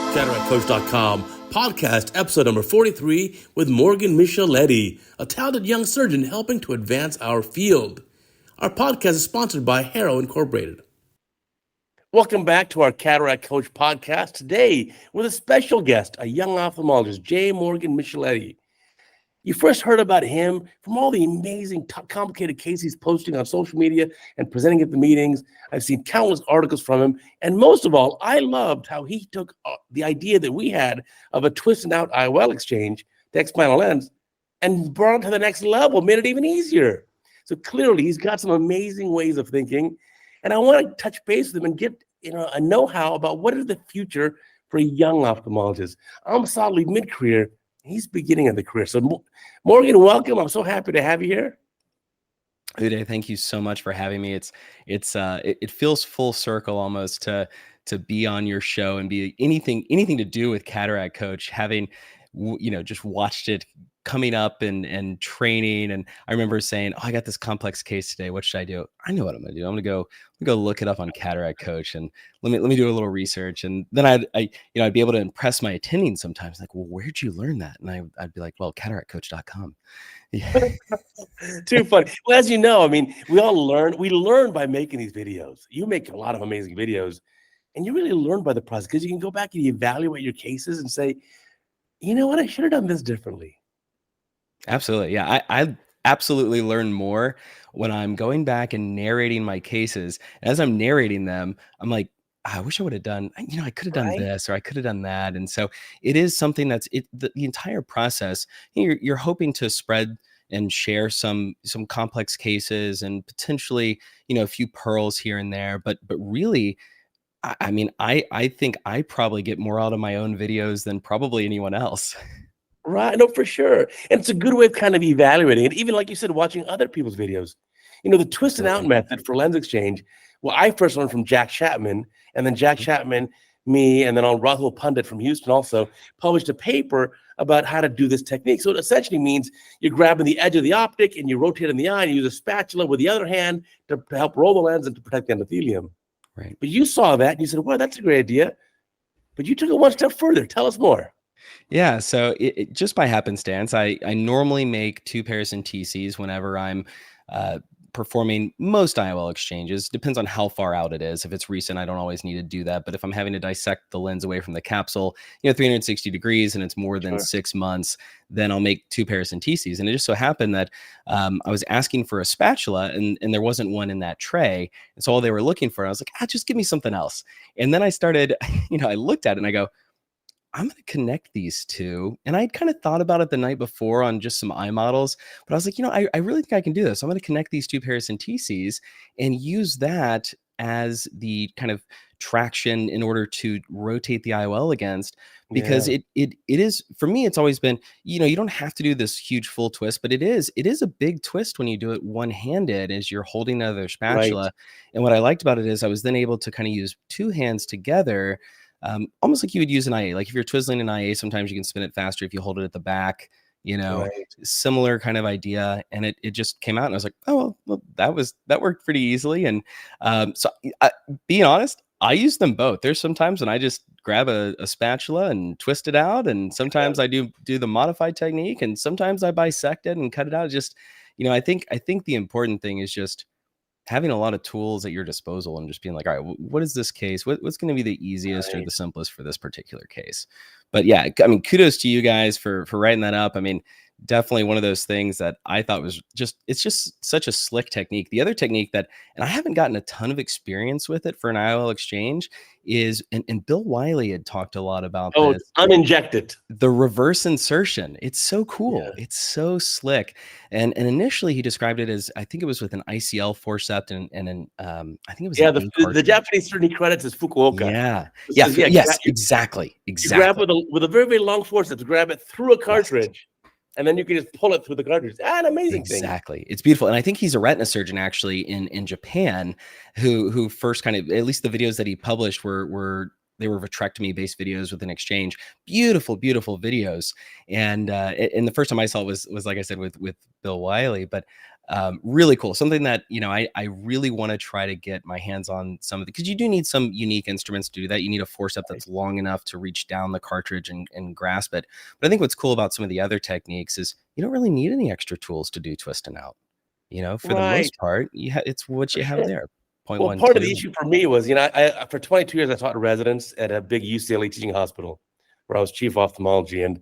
CataractCoach.com, podcast episode number 43 with Morgan Micheletti, a talented young surgeon helping to advance our field. Our podcast is sponsored by Harrow Incorporated. Welcome back to our Cataract Coach podcast today with a special guest, a young ophthalmologist, J. Morgan Micheletti. You first heard about him from all the amazing, complicated cases he's posting on social media and presenting at the meetings. I've seen countless articles from him. And most of all, I loved how he took the idea that we had of a twist and out IOL exchange, the X-spinal lens, and brought it to the next level, made it even easier. So clearly, he's got some amazing ways of thinking. And I want to touch base with him and get a know-how about what is the future for a young ophthalmologist. I'm solidly mid-career. He's beginning of the career. So Morgan, welcome. I'm so happy to have you here. Uday, thank you so much for having me. It feels full circle almost to be on your show and be anything to do with Cataract Coach, having just watched it coming up and training. And I remember saying, I got this complex case today. What should I do? I know what I'm going to do. I'm going to go look it up on Cataract Coach and let me do a little research. And then I'd be able to impress my attending sometimes, like, well, where'd you learn that? And I'd be like, well, CataractCoach.com. Yeah. Too funny. Well, as you know, we learn by making these videos. You make a lot of amazing videos and you really learn by the process because you can go back and evaluate your cases and say, you know what, I should have done this differently. Absolutely. Yeah. I absolutely learn more when I'm going back and narrating my cases. As I'm narrating them, I'm like, I wish I would have done, I could have done this or I could have done that. And so it is something that's the entire process. You're hoping to spread and share some complex cases and potentially, a few pearls here and there. But really, I think I probably get more out of my own videos than probably anyone else. Right. No, for sure. And it's a good way of kind of evaluating it. Even like you said, watching other people's videos, the twist and out method for lens exchange. Well, I first learned from Jack Chapman, and then Jack Chapman, me, and then Rahul Pandit from Houston also published a paper about how to do this technique. So it essentially means you're grabbing the edge of the optic and you rotate in the eye and you use a spatula with the other hand to help roll the lens and to protect the endothelium. Right. But you saw that and you said, well, that's a great idea. But you took it one step further. Tell us more. Yeah, so it just by happenstance, I normally make 2 pairs in TCs whenever I'm performing most IOL exchanges. Depends on how far out it is. If it's recent, I don't always need to do that. But if I'm having to dissect the lens away from the capsule, 360 degrees, and it's more than 6 months, then I'll make 2 pairs in TCs. And it just so happened that I was asking for a spatula and there wasn't one in that tray. And so all they were looking for, I was like, just give me something else. And then I started, I looked at it and I go, I'm going to connect these two. And I kind of thought about it the night before on just some eye models, but I was like, I really think I can do this. I'm going to connect these 2 pairs in TCs and use that as the kind of traction in order to rotate the IOL against, because it is, for me, it's always been, you don't have to do this huge full twist, but it is a big twist when you do it one-handed as you're holding another spatula. Right. And what I liked about it is I was then able to kind of use 2 hands together, almost like you would use an IA. Like if you're twizzling an IA, sometimes you can spin it faster if you hold it at the back, similar kind of idea. And it just came out and I was like, oh, well, that worked pretty easily. And so being honest, I use them both. There's sometimes when I just grab a spatula and twist it out. And sometimes I do the modified technique, and sometimes I bisect it and cut it out. Just, I think the important thing is just having a lot of tools at your disposal and just being like, all right, what is this case? What's going to be the easiest or the simplest for this particular case? But yeah, kudos to you guys for writing that up. Definitely one of those things that I thought was it's just such a slick technique. The other technique and I haven't gotten a ton of experience with it for an IOL exchange is, and Bill Wiley had talked a lot about this. Uninjected. The reverse insertion. It's so cool. Yeah. It's so slick. And initially he described it as, I think it was with an ICL forceps and I think it was the Japanese surgeon credits is Fukuoka. Yes, exactly. You grab with a very, very long forceps, grab it through a cartridge. Yes. And then you can just pull it through the cartridge. An amazing thing. Exactly. It's beautiful. And I think he's a retina surgeon actually in Japan who first kind of, at least the videos that he published were they were vitrectomy based videos with an exchange. Beautiful, beautiful videos. And the first time I saw it was like I said, with Bill Wiley. But Really cool. Something that, I really want to try to get my hands on some of the, because you do need some unique instruments to do that. You need a forceps that's long enough to reach down the cartridge and grasp it. But I think what's cool about some of the other techniques is you don't really need any extra tools to do twist and out. For the Right. most part, it's what you have there. Point Well, one, part of the two. issue for me was, I for 22 years I taught residents at a big UCLA teaching hospital where I was chief of ophthalmology, and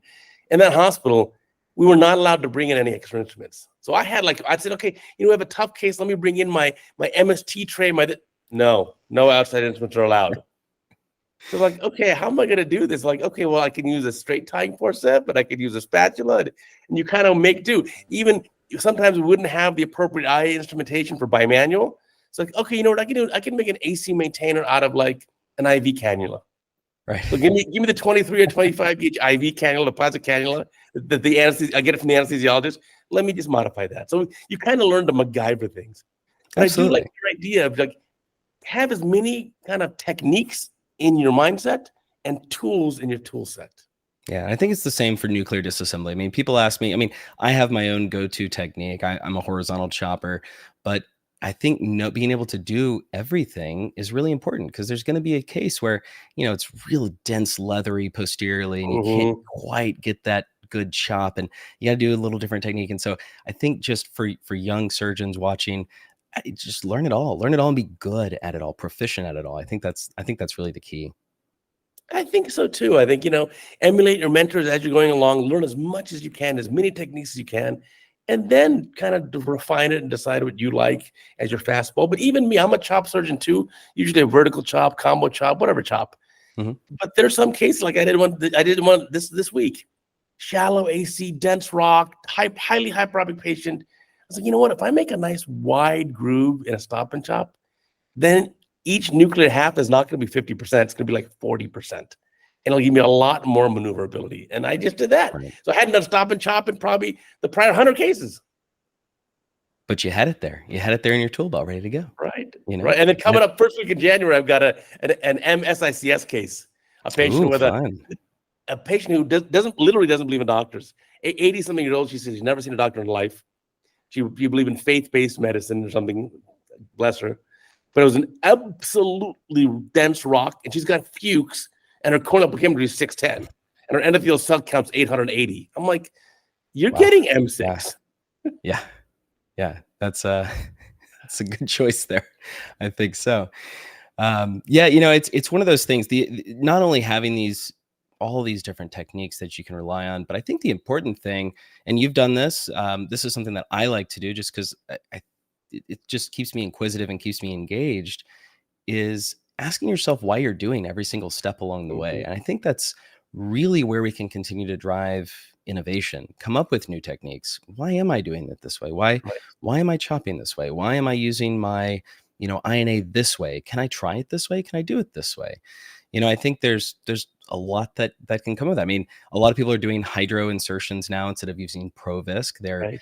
in that hospital we were not allowed to bring in any extra instruments. So I said, okay, we have a tough case. Let me bring in my MST tray. No outside instruments are allowed. So like, okay, how am I going to do this? Like, okay, well, I can use a straight tying forceps, but I could use a spatula, and you kind of make do. Even sometimes we wouldn't have the appropriate eye instrumentation for bimanual. It's like, okay, you know what I can do? I can make an AC maintainer out of like an IV cannula. Right. So give me the 23 or 25 gauge IV cannula, the plastic cannula. The anesthesia, I get it from the anesthesiologist. Let me just modify that. So you kind of learn to MacGyver things. But Absolutely. I do like your idea of like have as many kind of techniques in your mindset and tools in your tool set. Yeah, I think it's the same for nuclear disassembly. I mean, people ask me, I have my own go-to technique. I'm a horizontal chopper, but I think being able to do everything is really important, because there's going to be a case where, it's real dense, leathery posteriorly, and you can't quite get that good chop, and you got to do a little different technique. And so I think just for young surgeons watching, just learn it all and be good at it all, proficient at it all. I think that's really the key. I think so too. I think, emulate your mentors as you're going along, learn as much as you can, as many techniques as you can, and then kind of refine it and decide what you like as your fastball. But even me, I'm a chop surgeon too, usually a vertical chop, combo chop, whatever chop. Mm-hmm. But there's some cases, like I did one this week, shallow AC, dense rock, highly hyperopic patient. I was like, you know what? If I make a nice wide groove in a stop and chop, then each nuclear half is not going to be 50%. It's going to be like 40%. And it'll give me a lot more maneuverability. And I just did that. Right. So I hadn't done stop and chop in probably the prior 100 cases. But you had it there. You had it there in your tool belt ready to go. Right. Right. And then coming up first week in January, I've got an MSICS case. A patient with a patient who doesn't believe in doctors. 80-something-year-old. She says she's never seen a doctor in life. She believed in faith-based medicine or something. Bless her. But it was an absolutely dense rock, and she's got fuchs, and her corneal pachymetry is 610, and her endothelial cell count's 880. I'm like, you're getting M6. Yeah. That's a good choice there. I think so. It's one of those things. Not only having all these different techniques that you can rely on, but I think the important thing, and you've done this. This is something that I like to do, just because it just keeps me inquisitive and keeps me engaged, is asking yourself why you're doing every single step along the way. And I think that's really where we can continue to drive innovation, come up with new techniques. Why am I doing it this way? Why am I chopping this way? Why am I using my, INA this way? Can I try it this way? Can I do it this way? I think there's a lot that can come with that. I mean, a lot of people are doing hydro insertions now instead of using Provisc. They're,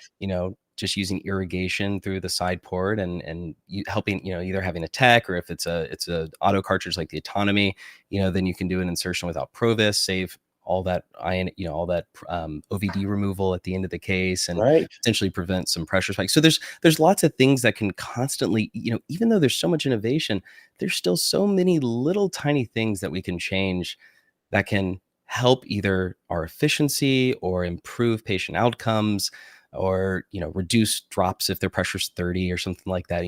just using irrigation through the side port and helping, either having a tech, or if it's a auto cartridge like the Autonomy, then you can do an insertion without Provisc, save all that OVD removal at the end of the case, and potentially prevent some pressure spikes. So there's lots of things that can constantly, even though there's so much innovation, there's still so many little tiny things that we can change that can help either our efficiency or improve patient outcomes, or reduce drops if their pressure's 30 or something like that.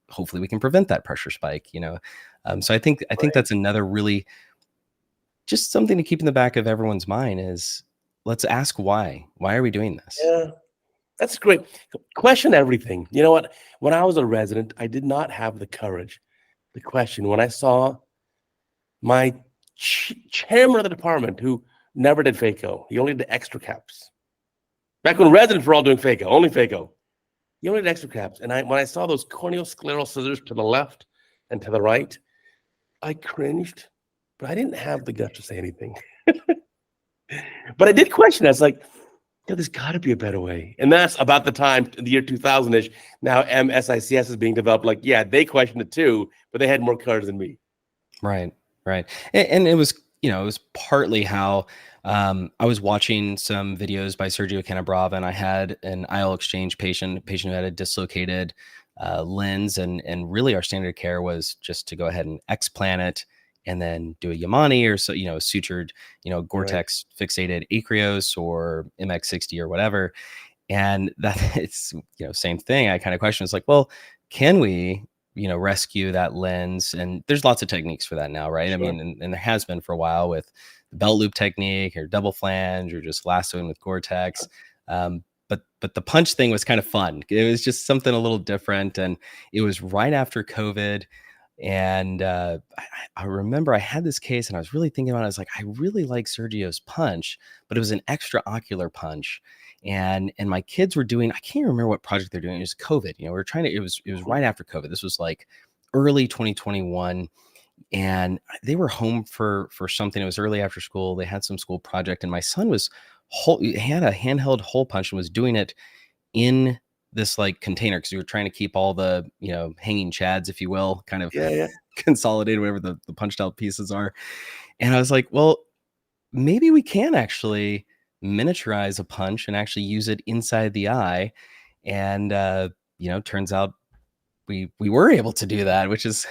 Hopefully we can prevent that pressure spike. So I think that's another really just something to keep in the back of everyone's mind is, let's ask why. Why are we doing this? Yeah, that's great. Question everything. You know what? When I was a resident, I did not have the courage to question. When I saw my chairman of the department, who never did phaco, he only did extra caps. Back when residents were all doing phaco, only phaco. He only did extra caps. And when I saw those corneal scleral scissors to the left and to the right, I cringed, but I didn't have the guts to say anything. But I did question. I was like, there's got to be a better way. And that's about the time, the year 2000-ish. Now MSICS is being developed. They questioned it too, but they had more courage than me. Right. And it was it was partly how I was watching some videos by Sergio Canabrava, and I had an IL exchange patient who had a dislocated lens, and really our standard of care was just to go ahead and explant it and then do a Yamani or so, sutured, Right. Gore-Tex fixated acreos or MX60 or whatever. And that it's, same thing. I kind of question, it's like, well, can we, rescue that lens? And there's lots of techniques for that now, right? I Sure. mean, and there has been for a while with the belt loop technique or double flange or just lassoing with Gore-Tex. But the punch thing was kind of fun. It was just something a little different. And it was right after COVID. And I remember I had this case and I was really thinking about it. I was like, I really like Sergio's punch, but it was an extraocular punch. And my kids were doing, I can't remember what project they're doing. It was COVID. We were trying to, it was right after COVID. This was like early 2021. And they were home for something. It was early after school. They had some school project, and my son he had a handheld hole punch and was doing it in this like container because we were trying to keep all the hanging chads, if you will, kind of Yeah, yeah. consolidated whatever the punched out pieces are. And I was like, well, maybe we can actually miniaturize a punch and actually use it inside the eye. And turns out we were able to do that, which is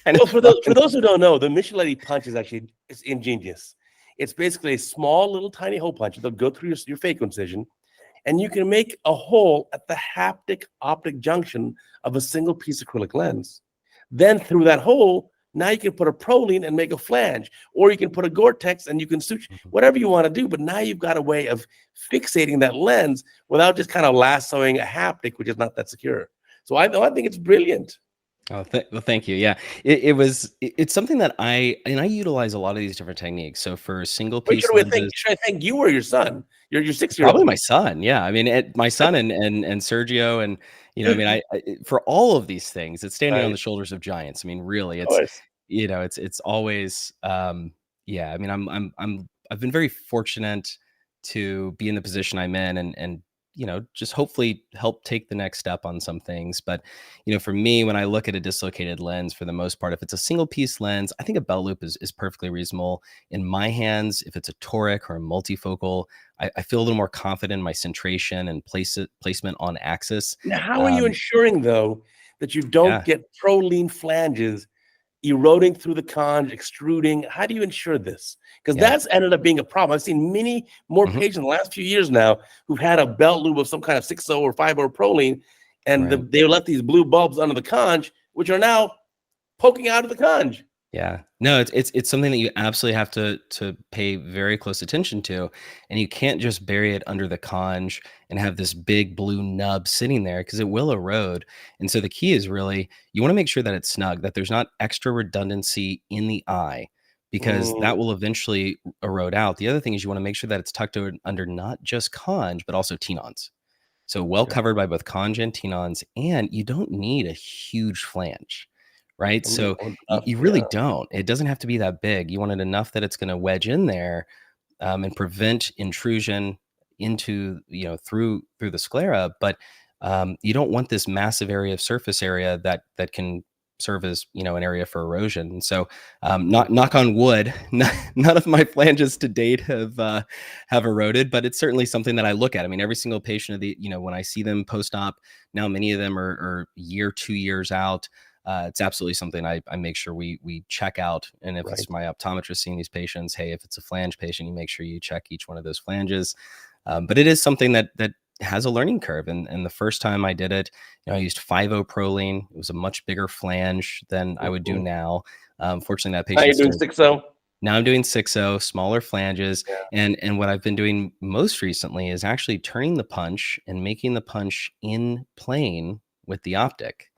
kind Well, of for fun. those who don't know, the Micheletti punch it's ingenious. It's basically a small little tiny hole punch. They'll go through your phaco incision, and you can make a hole at the haptic optic junction of a single piece acrylic lens. Then through that hole, now you can put a Prolene and make a flange, or you can put a Gore-Tex and you can suture whatever you want to do. But now you've got a way of fixating that lens without just kind of lassoing a haptic, which is not that secure. So I think it's brilliant. Oh, well, thank you. Yeah, it's something that I utilize a lot of these different techniques. So for single Wait, piece lenses, should I think you or your son? Your 6 year probably old. my son. Yeah, I mean, my son and Sergio, and I mean, for all of these things, it's standing on Right. the shoulders of giants. I mean, really, Of course. it's always, yeah. I mean, I've been very fortunate to be in the position I'm in, and just hopefully help take the next step on some things. But for me, when I look at a dislocated lens, for the most part, if it's a single piece lens, I think a belt loop is perfectly reasonable in my hands. If it's a toric or a multifocal, I feel a little more confident in my centration and placement on axis. Now, how are you ensuring, though, that you don't Yeah. get Prolene flanges eroding through the conj, extruding? How do you ensure this? Because Yeah. that's ended up being a problem. I've seen many more Mhm. patients in the last few years now who've had a belt loop of some kind of 6.0 or 5.0 Prolene, and Right. they left these blue bulbs under the conj, which are now poking out of the conj. Yeah. No, it's something that you absolutely have to pay very close attention to, and you can't just bury it under the conj and have this big blue nub sitting there because it will erode. And so the key is really you want to make sure that it's snug, that there's not extra redundancy in the eye because Mm, that will eventually erode out. The other thing is you want to make sure that it's tucked under not just conj but also tenons. So well okay. covered by both conj and tenons, and you don't need a huge flange, right? So you really Yeah. don't. It doesn't have to be that big. You want it enough that it's going to wedge in there and prevent intrusion into through the sclera, but you don't want this massive area of surface area that can serve as an area for erosion. And so Mm, not knock on wood, none of my flanges to date have eroded, but it's certainly something that I look at. I mean, every single patient of the when I see them post-op, now many of them are year 2 years out. It's absolutely something I make sure we check out. And if right. it's my optometrist seeing these patients, hey, if it's a flange patient, you make sure you check each one of those flanges. But it is something that has a learning curve. And the first time I did it, I used 5.0 Prolene. It was a much bigger flange than I would do Mhm. now. Fortunately, that Now you're patient doing still. 6.0. Now I'm doing 6.0, smaller flanges. Yeah. And what I've been doing most recently is actually turning the punch and making the punch in plane with the optic.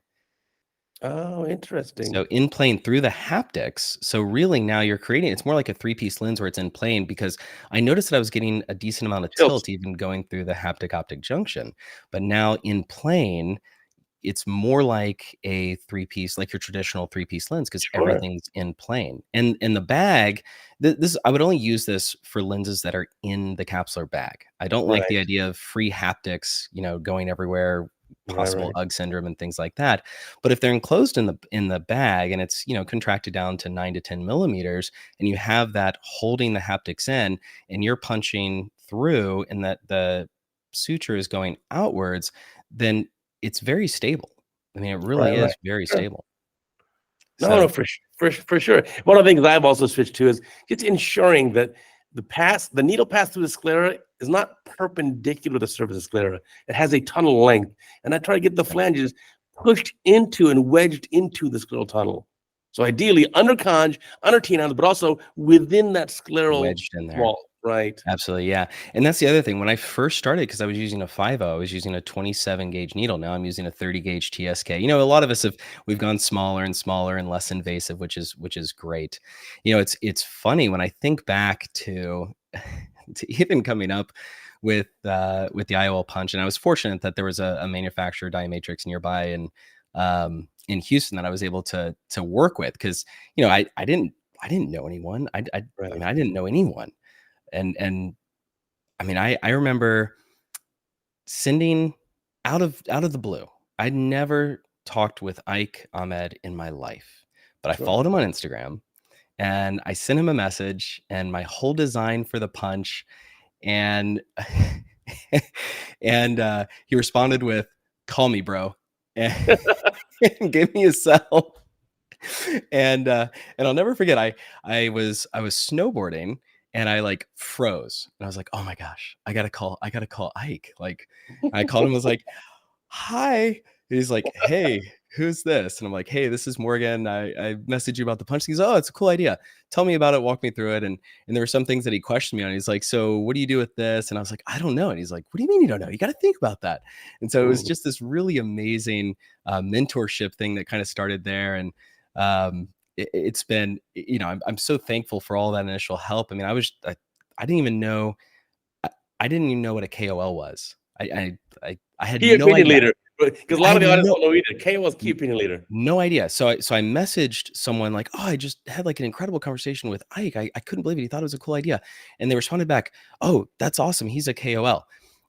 Oh, interesting. So in plane through the haptics. So really now you're creating, it's more like a three-piece lens where it's in plane because I noticed that I was getting a decent amount of Tilt. tilt even going through the haptic optic junction. But now in plane, it's more like a three-piece, like your traditional three-piece lens because Sure. everything's in plane. And in the bag, this I would only use this for lenses that are in the capsular bag. I don't like Right. the idea of free haptics, going everywhere possible UGG syndrome and things like that. But if they're enclosed in the bag and it's, contracted down to 9 to 10 millimeters, and you have that holding the haptics in, and you're punching through, and that the suture is going outwards, then it's very stable. I mean, it really is very stable. No, for sure. One of the things I've also switched to is just ensuring that the needle pass through the sclera is not perpendicular to the surface of the sclera. It has a tunnel length, and I try to get the flanges pushed into and wedged into the scleral tunnel. So ideally under conj, under tenons, but also within that scleral wedged in there. wall. Right. Absolutely. Yeah. And that's the other thing. When I first started, because I was using a 5.0, I was using a 27 gauge needle. Now I'm using a 30 gauge TSK. A lot of us we've gone smaller and smaller and less invasive, which is great. It's funny when I think back to even coming up with the IOL punch. And I was fortunate that there was a manufacturer, Diamatrix, nearby and in Houston that I was able to work with. Cause I didn't know anyone. I mean, I didn't know anyone. And I mean, I remember sending out of the blue. I'd never talked with Ike Ahmed in my life, but I followed him on Instagram, and I sent him a message and my whole design for the punch, and and he responded with, "Call me, bro," and gave me his cell. And I'll never forget. I was snowboarding. And I froze, and I was like, "Oh my gosh, I gotta call Ike." I called him, was like, "Hi." And he's like, "Hey, who's this?" And I'm like, "Hey, this is Morgan. I messaged you about the punch." He goes, "Oh, it's a cool idea. Tell me about it. Walk me through it." And there were some things that he questioned me on. He's like, "So what do you do with this?" And I was like, "I don't know." And he's like, "What do you mean you don't know? You got to think about that." And so it was just this really amazing mentorship thing that kind of started there. And it's been, I'm so thankful for all that initial help. I mean, I didn't even know what a KOL was. I had key no idea. Leader, because a lot of the audience don't know either. KOL is key opinion leader. No idea. So I messaged someone like, "Oh, I just had an incredible conversation with Ike. I couldn't believe it. He thought it was a cool idea." And they responded back, "Oh, that's awesome. He's a KOL."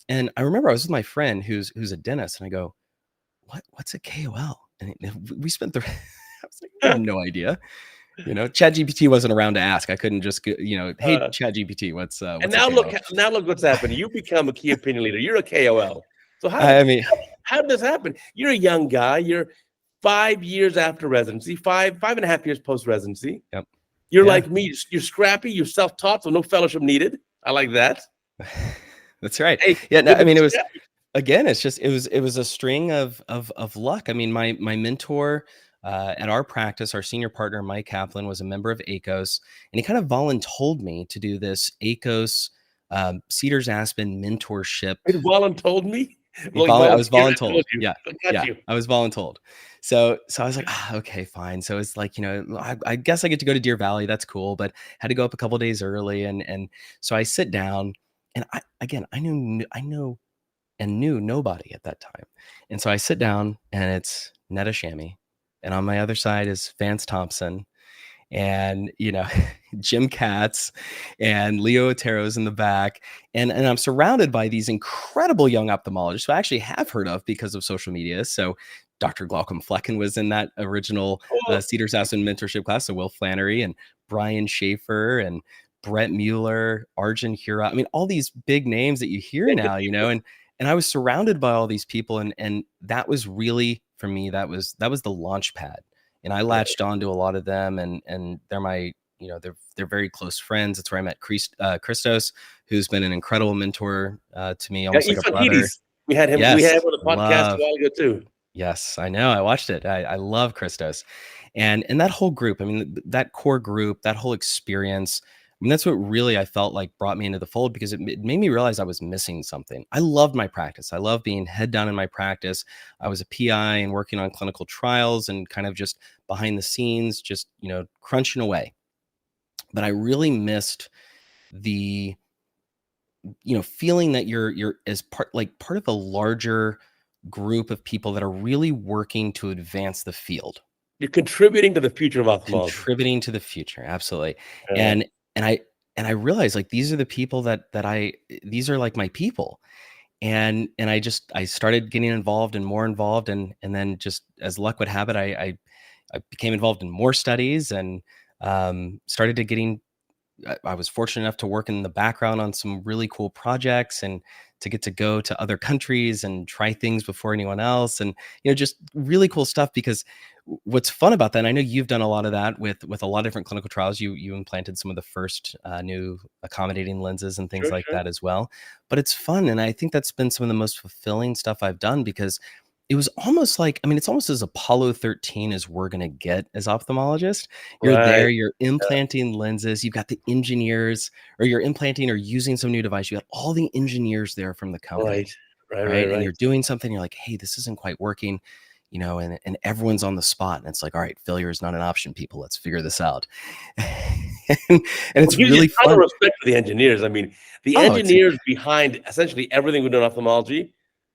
And I remember I was with my friend who's a dentist, and I go, "What's a KOL?" And we spent the I was like, I have no idea. ChatGPT wasn't around to ask. I couldn't just hey, ChatGPT, what's and now look what's happened. You become a key opinion leader. You're a KOL. So how did this happen? You're a young guy. You're 5 years after residency, 5.5 years post residency. Yep. You're like me. You're scrappy. You're self-taught, so no fellowship needed. I like that. That's right. Hey, yeah. No, I mean, it was. Again, it's just it was a string of luck. I mean, my mentor at our practice, our senior partner Mike Kaplan, was a member of ACOS, and he kind of voluntold me to do this ACOS Cedars Aspen mentorship. He voluntold me. I was voluntold. Yeah, I was voluntold. So I was like, okay, fine. So it's like, I guess I get to go to Deer Valley. That's cool, but had to go up a couple of days early, and so I sit down, and I knew nobody at that time. And so I sit down, and it's Netta Shammy. And on my other side is Vance Thompson, and, Jim Katz and Leo Otero's in the back. And I'm surrounded by these incredible young ophthalmologists who I actually have heard of because of social media. So Dr. Glaucom Flecken was in that original Cedars Aspen mentorship class. So Will Flannery and Brian Schaefer and Brett Mueller, Arjun Hura. I mean, all these big names that you hear now, and I was surrounded by all these people. And that was really, for me, that was the launch pad. And I latched on to a lot of them, and they're my, they're very close friends. That's where I met Christos, who's been an incredible mentor to me, almost like a brother. We had him. Yes, we had him on the podcast a while ago too. Yes, I know. I watched it. I love Christos, and that whole group. I mean, that core group, that whole experience. I mean, that's what really I felt like brought me into the fold, because it made me realize I was missing something. I loved my practice. I love being head down in my practice. I was a PI and working on clinical trials and kind of just behind the scenes, just, crunching away. But I really missed the, feeling that you're as part of a larger group of people that are really working to advance the field. You're contributing to the future of ophthalmology. Contributing to the future, absolutely. And I realized, these are the people that these are like my people. And I started getting involved and more involved, and then just as luck would have it, I became involved in more studies, and started to getting I was fortunate enough to work in the background on some really cool projects, and to get to go to other countries and try things before anyone else, and just really cool stuff. Because what's fun about that, and I know you've done a lot of that with a lot of different clinical trials. You implanted some of the first new accommodating lenses and things Sure, like sure. that as well. But it's fun, and I think that's been some of the most fulfilling stuff I've done, because it was almost like, I mean, it's almost as Apollo 13 as we're going to get as ophthalmologists. You're Right. there, you're implanting lenses, you've got the engineers, or you're implanting or using some new device. You got all the engineers there from the Right. company, Right. Right. right? And Right. you're doing something, you're like, hey, this isn't quite working, and everyone's on the spot. And it's like, all right, failure is not an option, people. Let's figure this out. and Well, it's it gives you really a ton of fun. respect for the engineers. I mean, the Oh, it's engineers behind essentially everything we do in ophthalmology,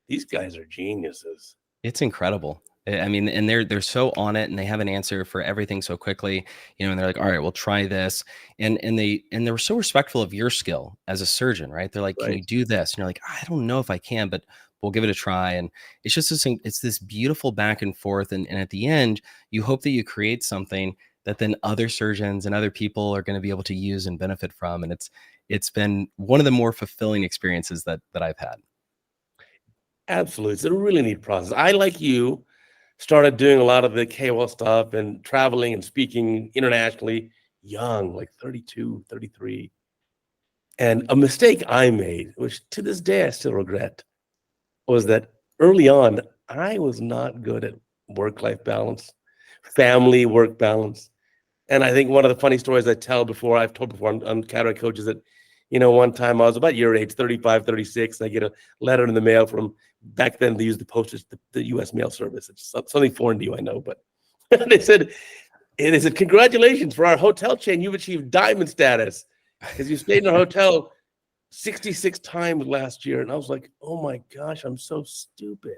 these guys are geniuses. It's incredible. I mean, and they're so on it, and they have an answer for everything so quickly, and they're like, "All right, we'll try this," and they were so respectful of your skill as a surgeon, right? They're like, "Can you Right. do this?" And you're like, "I don't know if I can, but we'll give it a try." And it's just this beautiful back and forth, and at the end, you hope that you create something that then other surgeons and other people are going to be able to use and benefit from, and it's been one of the more fulfilling experiences that I've had. Absolutely. It's a really neat process. I, like you, started doing a lot of the KOL stuff and traveling and speaking internationally young, like 32, 33. And a mistake I made, which to this day I still regret, was that early on, I was not good at work-life balance, family work balance. And I think one of the funny stories I tell before, I've told before on Cataract Coach, is that, one time I was about your age, 35, 36, and I get a letter in the mail from, back then they used the postage, the US mail service. It's something foreign to you, I know, but they said, congratulations, for our hotel chain, you've achieved diamond status because you stayed in a hotel 66 times last year. And I was like, oh my gosh, I'm so stupid.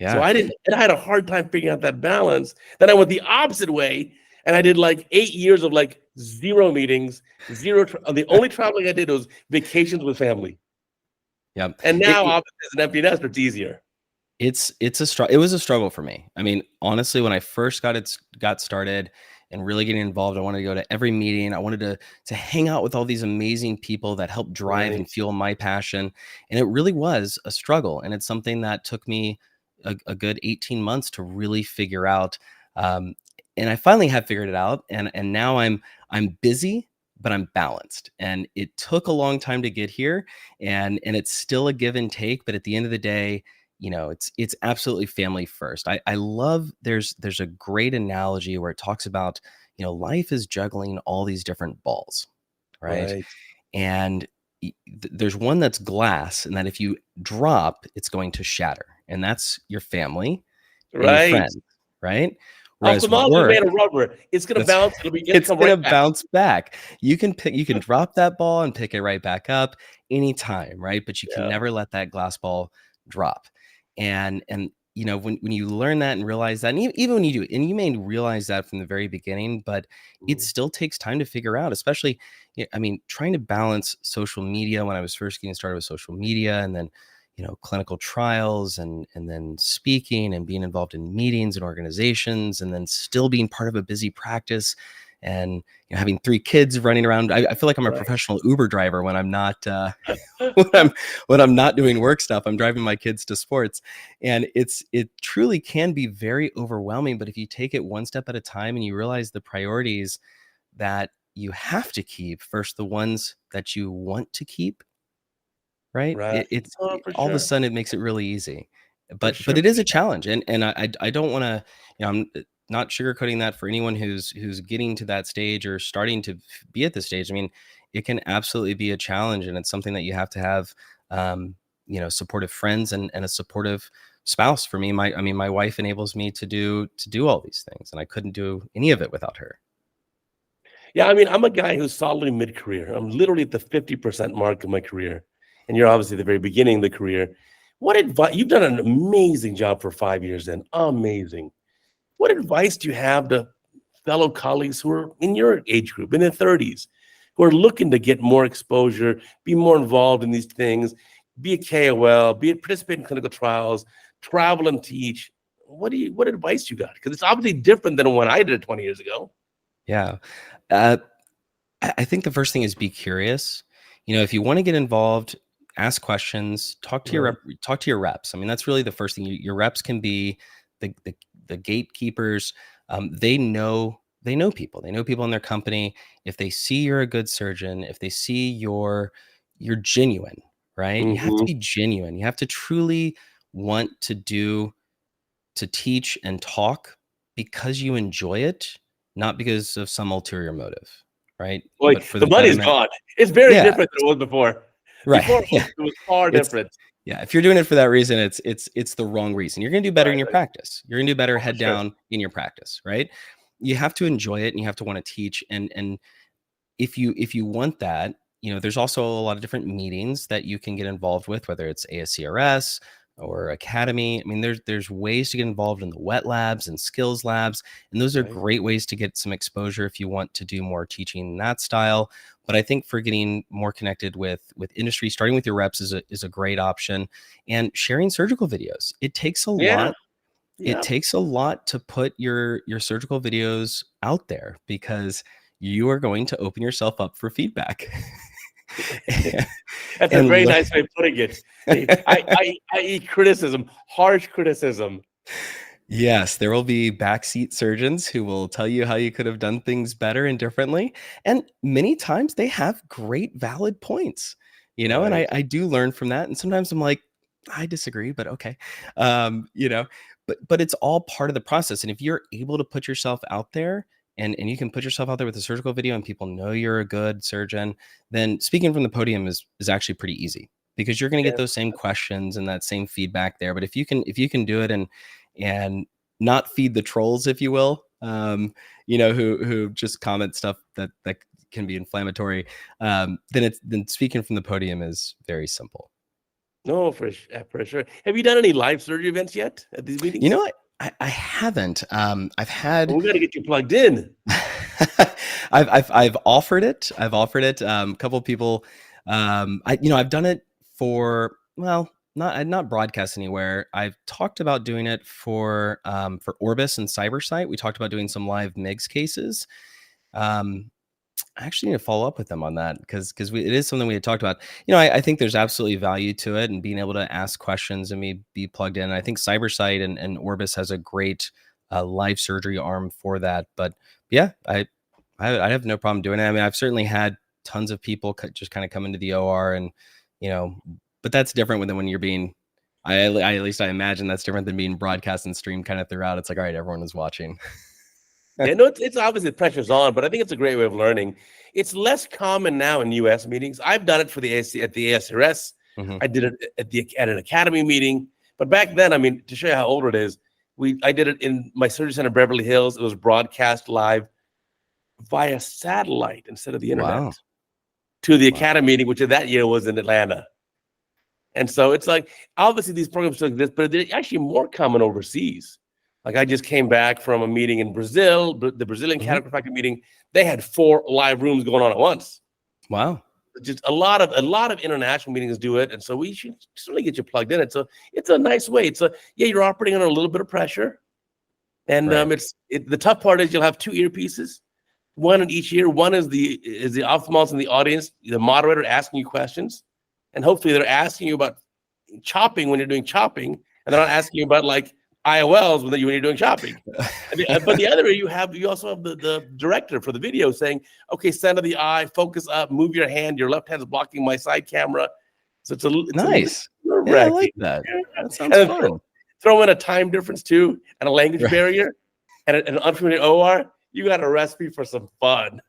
So Yeah. I had a hard time figuring out that balance. Then I went the opposite way, and I did like 8 years of like zero meetings, the only traveling I did was vacations with family. Yep. And It, now it obviously as an empty nester, it's easier. it's a struggle. It was a struggle for me. I mean, honestly, when I first got started and really getting involved, I wanted to go to every meeting. I wanted to hang out with all these amazing people that help drive Right. and fuel my passion. And it really was a struggle. And it's something that took me a good 18 months to really figure out. Um, and I finally have figured it out. And now I'm busy, but I'm balanced. And it took a long time to get here. And it's still a give and take. But at the end of the day, it's absolutely family first. I love, there's a great analogy where it talks about, life is juggling all these different balls, right? Right. And there's one that's glass, and that if you drop, it's going to shatter, and that's your family and your Right. friends, right? Whereas Ophthalmology is work, made of rubber. It's gonna that's bounce, it'll be gonna it's come gonna right back. bounce back. You can drop that ball and pick it right back up anytime, right? But you can Yeah. never let that glass ball drop. And when you learn that and realize that, and even when you do it, and you may realize that from the very beginning, but it Mhm. still takes time to figure out, especially, I mean, trying to balance social media when I was first getting started with social media, and then clinical trials, and then speaking and being involved in meetings and organizations, and then still being part of a busy practice, and having 3 kids running around. I feel like I'm a Right. professional Uber driver when I'm not when I'm not doing work stuff. I'm driving my kids to sports, and it truly can be very overwhelming. But if you take it one step at a time and you realize the priorities that you have to keep first, the ones that you want to keep, right? Right. It's Oh, for all of a sure. sudden it makes it really easy. For But sure, it for is a sure. challenge, and I don't want to, I'm not sugarcoating that for anyone who's getting to that stage or starting to be at this stage. I mean, it can absolutely be a challenge, and it's something that you have to have, supportive friends, and a supportive spouse. For me, my wife enables me to do all these things, and I couldn't do any of it without her. Yeah, I mean, I'm a guy who's solidly mid-career. I'm literally at the 50% mark of my career, and you're obviously at the very beginning of the career. What advice? You've done an amazing job for 5 years then, amazing. What advice do you have to fellow colleagues who are in your age group, in their 30s, who are looking to get more exposure, be more involved in these things? be a KOL, participate in clinical trials, travel and teach. What advice you got? Because it's obviously different than when I did it 20 years ago. Yeah. I think the first thing is be curious. If you want to get involved, ask questions, talk to your reps. I mean, that's really the first thing. Your reps can be the gatekeepers. They know people. They know people in their company. If they see you're a good surgeon, if they see you're genuine, right? You have to be genuine. You have to truly want to teach and talk because you enjoy it, not because of some ulterior motive, right? Like, But for the the money's betterment. gone. It's very Yeah, different than it was before. right. Before Yeah, it was far different. yeah. If you're doing it for that reason, it's the wrong reason. You're gonna do better in your Right. practice. You're gonna do better Oh, for head sure. down in your practice, right? You have to enjoy it and you have to want to teach. And if you want that, there's also a lot of different meetings that you can get involved with, whether it's ASCRS or Academy. I mean, there's ways to get involved in the wet labs and skills labs, and those are great ways to get some exposure if you want to do more teaching in that style. But I think for getting more connected with industry, starting with your reps is a great option, and sharing surgical videos. It takes a lot. It takes a lot to put your surgical videos out there because you are going to open yourself up for feedback. That's a very nice way of putting it. I eat criticism, harsh criticism. Yes, there will be backseat surgeons who will tell you how you could have done things better and differently. And many times they have great valid points, and I do learn from that. And sometimes I'm like, I disagree, but okay. But it's all part of the process. And if you're able to put yourself out there and you can put yourself out there with a surgical video and people know you're a good surgeon, then speaking from the podium is actually pretty easy because you're going to get those same questions and that same feedback there. But if you can do it and not feed the trolls, if you will, who just comment stuff that can be inflammatory, then speaking from the podium is very simple. No, for sure. Have you done any live surgery events yet at these meetings? I haven't. I've had. Well, we got to get you plugged in. I've offered it. A couple of people. I've done it for not broadcast anywhere. I've talked about doing it for Orbis and CyberSight. We talked about doing some live MIGS cases. I actually need to follow up with them on that because it is something we had talked about. I think there's absolutely value to it and being able to ask questions and be plugged in. I think CyberSight and Orbis has a great live surgery arm for that. But yeah, I have no problem doing it. I mean, I've certainly had tons of people just kind of come into the OR and, but that's different than when you're being, at least I imagine that's different than being broadcast and streamed kind of throughout. It's like, all right, everyone is watching. Yeah, no, it's obviously the pressure's on, but I think it's a great way of learning. It's less common now in U.S. meetings. I've done it for at the ASRS. Mm-hmm. I did it at an Academy meeting. But back then, I mean, to show you how old it is, I did it in my surgery center, Beverly Hills. It was broadcast live via satellite instead of the internet to the Academy meeting, which that year was in Atlanta. And so it's like, obviously these programs like this, but they're actually more common overseas. Like I just came back from a meeting in Brazil, the Brazilian cataract meeting. They had 4 live rooms going on at once. Wow. Just a lot of international meetings do it. And so we should certainly get you plugged in. It's a nice way. You're operating under a little bit of pressure. And the tough part is you'll have 2 earpieces, one in each ear. One is the ophthalmologist in the audience, the moderator asking you questions. And hopefully they're asking you about chopping when you're doing chopping. And they're not asking you about like IOLs when you're doing shopping. But the other you also have the director for the video saying, okay, center the eye, focus up, move your hand. Your left hand is blocking my side camera. So it's nice. I like that. That sounds fun. Throw in a time difference too and a language barrier and an unfamiliar OR. You got a recipe for some fun.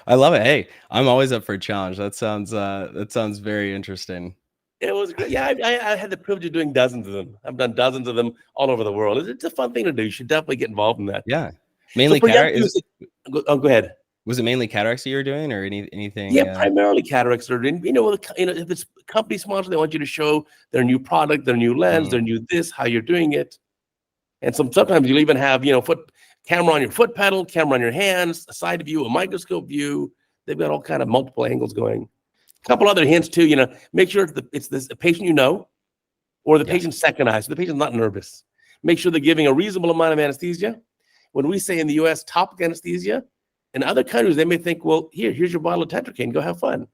I love it. Hey, I'm always up for a challenge. That sounds very interesting. It was great. Yeah, I had the privilege of doing dozens of them. I've done dozens of them all over the world. It's a fun thing to do. You should definitely get involved in that. Yeah, mainly cataracts. Go ahead. Was it mainly cataracts that you were doing, or anything? Yeah, primarily cataracts surgery. If it's company sponsored, they want you to show their new product, their new lens, their new this, how you're doing it. And sometimes you'll even have camera on your foot pedal, camera on your hands, a side view, a microscope view. They've got all kind of multiple angles going. A couple other hints too. Make sure it's this a patient or the Yes. patient's second eye, so the patient's not nervous. Make sure they're giving a reasonable amount of anesthesia. When we say in the U.S. topical anesthesia, in other countries they may think, well, here's your bottle of tetracaine, go have fun.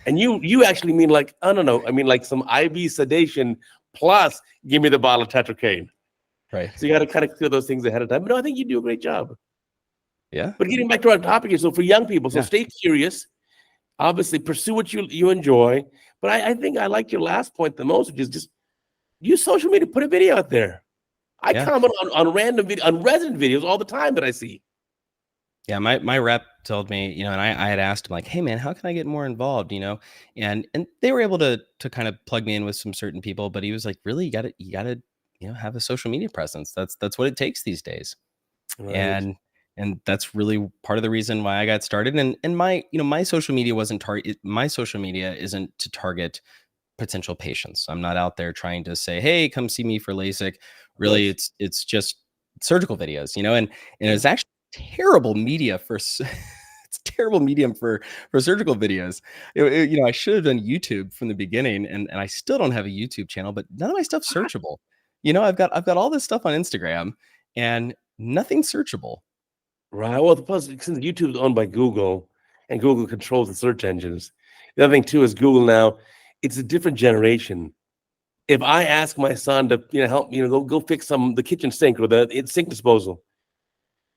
And you actually mean like, oh no, I mean like some IV sedation plus give me the bottle of tetracaine. Right. So you got to kind of clear those things ahead of time. But no, I think you do a great job. Yeah. But getting back to our topic here, so for young people, so Yeah. stay curious. Obviously, pursue what you enjoy. But I think I like your last point the most, which is just use social media, put a video out there. I Yeah. comment on random on resident videos all the time that I see. Yeah, my rep told me, and I had asked him like, "Hey man, how can I get more involved?" And they were able to kind of plug me in with some certain people, but he was like, "Really, you gotta, have a social media presence. That's what it takes these days." Right. And that's really part of the reason why I got started. And my social media wasn't my social media isn't to target potential patients. I'm not out there trying to say, "Hey, come see me for LASIK." Of Really, course. it's just surgical videos, and Yeah. it's actually terrible media for it's terrible medium for surgical videos. I should have done YouTube from the beginning, and I still don't have a YouTube channel, but none of my stuff's searchable. I've got all this stuff on Instagram and nothing searchable. Right. Well, plus since YouTube is owned by Google and Google controls the search engines, the other thing too is Google now, it's a different generation. If I ask my son to help go fix the kitchen sink or the sink disposal,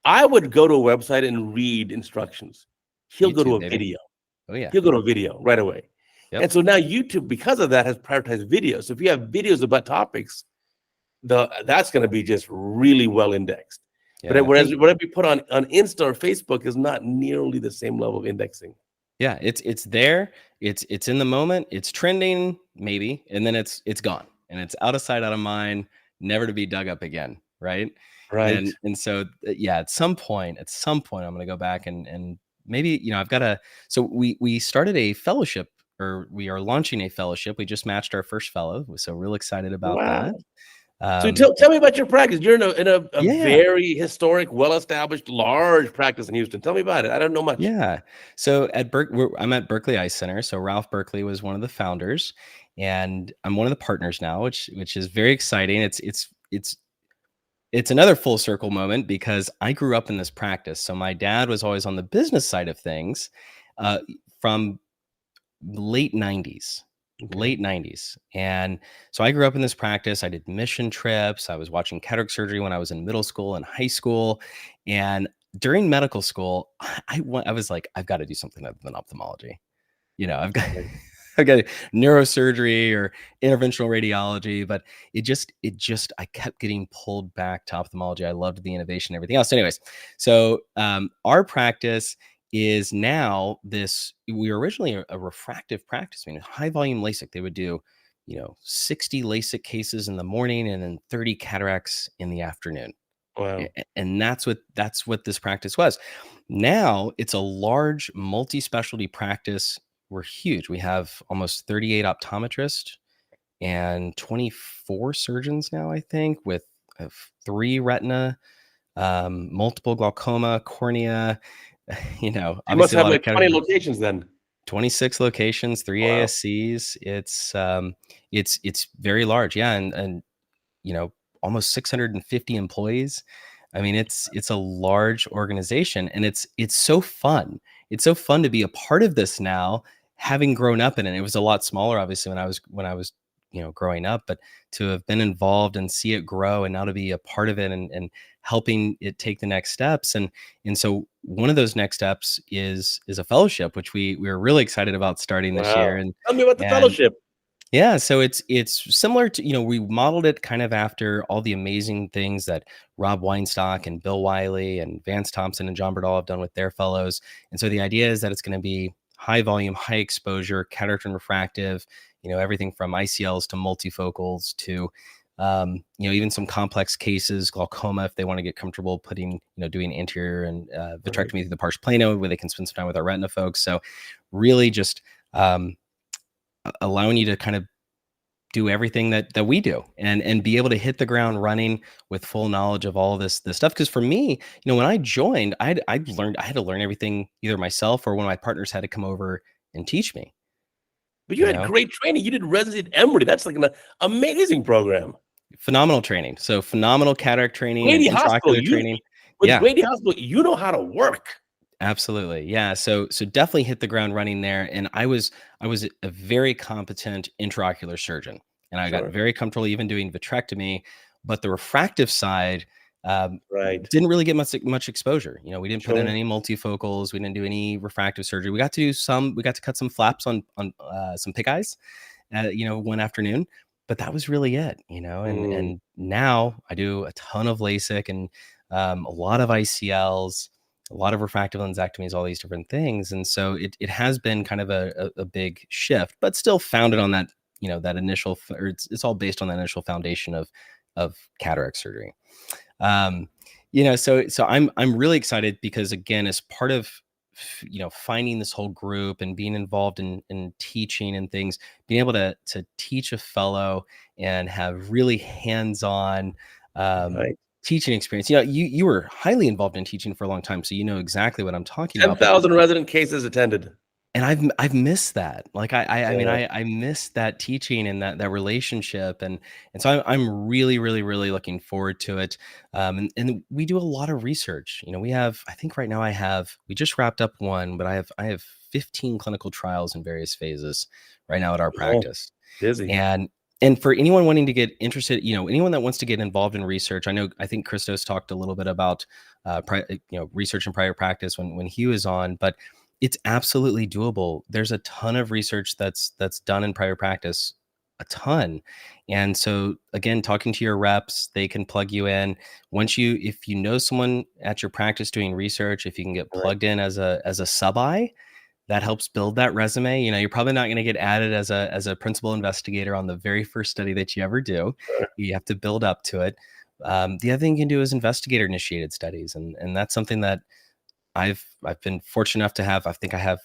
I would go to a website and read instructions. He'll go to YouTube, a baby. video. Oh yeah. He'll go to a video right away. And Yep. so now YouTube, because of that, has prioritized videos. So if you have videos about topics, that's going to be just really well indexed. Yeah. But I think whatever you put on Insta or Facebook is not nearly the same level of indexing. Yeah, it's there. It's in the moment. It's trending, maybe, and then it's gone, and it's out of sight, out of mind, never to be dug up again, right? Right. And so yeah, at some point, I'm going to go back and maybe I've got to. So we started a fellowship, or we are launching a fellowship. We just matched our first fellow, so real excited about Wow. that. So tell me about your practice. You're in a Yeah. very historic, well-established, large practice in Houston. Tell me about it. I don't know much. Yeah. So I'm at Berkeley Eye Center. So Ralph Berkeley was one of the founders, and I'm one of the partners now, which is very exciting. It's another full circle moment because I grew up in this practice. So my dad was always on the business side of things, uh, from late 90s. Okay. Late 90s. And so I grew up in this practice. I did mission trips. I was watching cataract surgery when I was in middle school and high school. And during medical school, I was like, I've got to do something other than ophthalmology. I've got Right. I've got neurosurgery or interventional radiology, but I kept getting pulled back to ophthalmology. I loved the innovation and everything else. Anyways, so our practice is now this. We were originally a refractive practice, I mean, high volume LASIK. They would do, 60 LASIK cases in the morning and then 30 cataracts in the afternoon. Wow. And that's what this practice was. Now it's a large multi-specialty practice. We're huge. We have almost 38 optometrists and 24 surgeons now, I think, with 3 retina, multiple glaucoma, cornea, You must obviously a have lot of like 20 categories. locations then. 26 locations, 3 Wow. ASCs. It's very large. Yeah. And almost 650 employees. I mean, it's a large organization, and it's so fun. It's so fun to be a part of this now, having grown up in it. It was a lot smaller, obviously, when I was growing up, but to have been involved and see it grow, and now to be a part of it and helping it take the next steps. And so one of those next steps is a fellowship, which we're really excited about starting this year. Wow. And Tell me about the and fellowship. yeah, so it's similar to, we modeled it kind of after all the amazing things that Rob Weinstock and Bill Wiley and Vance Thompson and John Berdal have done with their fellows. And so the idea is that it's going to be high volume, high exposure, cataract and refractive, everything from ICLs to multifocals to, even some complex cases, glaucoma, if they want to get comfortable putting, doing anterior and Right. vitrectomy through the pars plano, where they can spend some time with our retina folks. So really just, allowing you to kind of do everything that we do and be able to hit the ground running with full knowledge of all of this stuff. Because for me, when I joined, I had to learn everything either myself or one of my partners had to come over and teach me. But you had great training. You did residency at Emory. That's like an amazing program. Phenomenal training. So phenomenal cataract training and Grady Hospital. intraocular training. With Yeah, Grady Hospital, you know how to work. absolutely. Yeah. So definitely hit the ground running there. And I was a very competent intraocular surgeon, and I got very comfortable even doing vitrectomy. But the refractive side didn't really get much exposure. We didn't put in any multifocals. We didn't do any refractive surgery. We got to cut some flaps on some pig eyes, one afternoon. But that was really it, and now I do a ton of LASIK and a lot of ICLs, a lot of refractive lensectomies, all these different things. And so it has been kind of a big shift, but still founded on that, that initial, or it's all based on that initial foundation of cataract surgery. So I'm really excited because, again, as part of finding this whole group and being involved in teaching and things, being able to teach a fellow and have really hands-on teaching experience. You were highly involved in teaching for a long time, so you know exactly what I'm talking about. 10,000 resident cases attended. And I've missed that. Like I mean, I missed that teaching and that relationship, and so I'm really looking forward to it. And we do a lot of research. I think right now we just wrapped up one, but I have 15 clinical trials in various phases right now at our practice. Busy. And for anyone wanting to get interested, anyone that wants to get involved in research, I think Christos talked a little bit about research in private practice when he was on, but it's absolutely doable. There's a ton of research that's done in private practice, a ton. And so again, talking to your reps, they can plug you in. If you know someone at your practice doing research, if you can get plugged in as a sub-I, that helps build that resume. You're probably not going to get added as a principal investigator on the very first study that you ever do. You have to build up to it. The other thing you can do is investigator initiated studies. And that's something that I've been fortunate enough to have. I think I have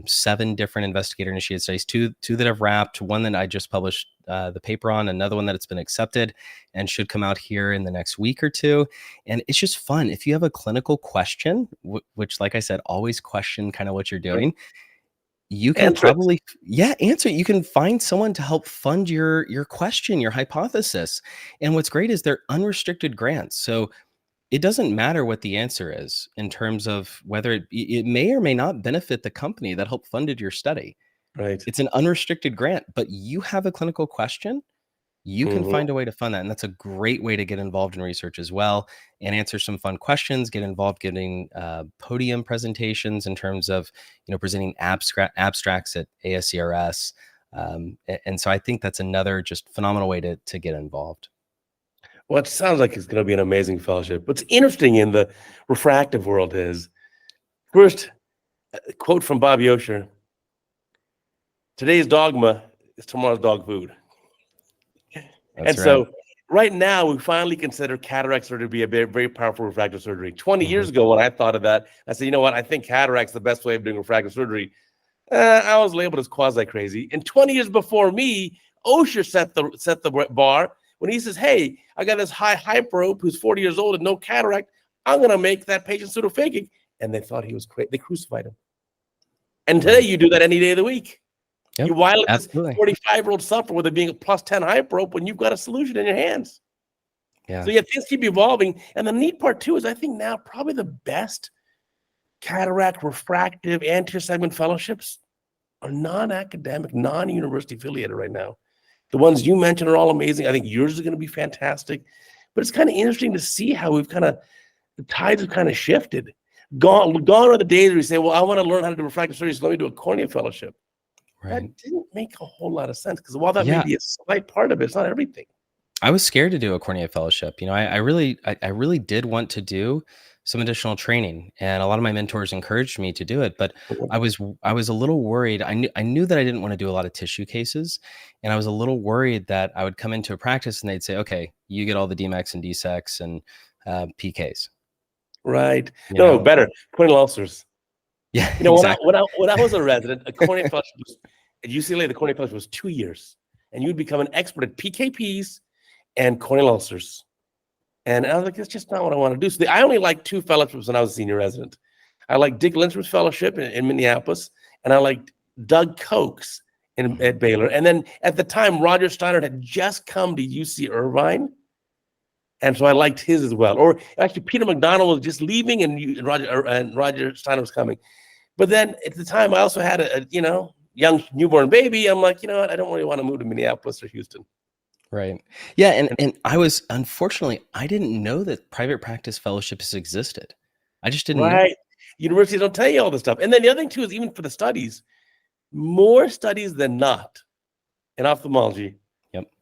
7 different investigator-initiated studies, two that have wrapped, one that I just published the paper on, another one that it's been accepted and should come out here in the next week or two. And it's just fun. If you have a clinical question, which, like I said, always question kind of what you're doing, you can answer it. You can find someone to help fund your question, your hypothesis. And what's great is they're unrestricted grants. So it doesn't matter what the answer is in terms of whether it may or may not benefit the company that helped funded your study. Right. It's an unrestricted grant, but you have a clinical question, you can find a way to fund that. And that's a great way to get involved in research as well and answer some fun questions, get involved getting podium presentations in terms of, presenting abstracts at ASCRS. And so I think that's another just phenomenal way to get involved. Well, it sounds like it's going to be an amazing fellowship. What's interesting in the refractive world is, first, a quote from Bob Yosher: "Today's dogma is tomorrow's dog food." So right now, we finally consider cataract surgery to be a very powerful refractive surgery. 20 years ago, when I thought of that, I said, you know what? I think cataract's the best way of doing refractive surgery. I was labeled as quasi-crazy. And 20 years before me, Osher set the bar when he says, hey, I got this high hyperope who's 40 years old and no cataract. I'm going to make that patient pseudophakic. And they thought he was crazy. They crucified him. And today you do that any day of the week. Yep, you wile this 45-year-old suffer with it being a plus 10 hyperope when you've got a solution in your hands. Yeah. So things keep evolving. And the neat part too is I think now probably the best cataract refractive anterior segment fellowships are non-academic, non-university affiliated right now. The ones you mentioned are all amazing. I think yours is going to be fantastic. But it's kind of interesting to see how the tides have kind of shifted. Gone are the days where you say, well, I want to learn how to do refractive surgery, so let me do a cornea fellowship. Right. That didn't make a whole lot of sense because while that may be a slight part of it, it's not everything. I was scared to do a cornea fellowship. I really did want to do some additional training, and a lot of my mentors encouraged me to do it. But I was a little worried. I knew that I didn't want to do a lot of tissue cases, and I was a little worried that I would come into a practice and they'd say, "Okay, you get all the DMEX and DSECs and PKs." Right. No, better corneal ulcers. Yeah. Exactly. When I was a resident, a cornea fellowship at UCLA, the cornea fellowship was 2 years, and you'd become an expert at PKPs and corneal ulcers. And I was like, that's just not what I want to do. So I only liked 2 fellowships when I was a senior resident. I liked Dick Lindstrom's fellowship in Minneapolis, and I liked Doug Koch's at Baylor. And then at the time, Roger Steiner had just come to UC Irvine. And so I liked his as well. Or actually, Peter McDonald was just leaving, and Roger Steiner was coming. But then at the time, I also had a young newborn baby. I'm like, you know what? I don't really want to move to Minneapolis or Houston. Right. Yeah. And I was, unfortunately, I didn't know that private practice fellowships existed. I just didn't know. Universities don't tell you all this stuff. And then the other thing too is, even for the studies, more studies than not in ophthalmology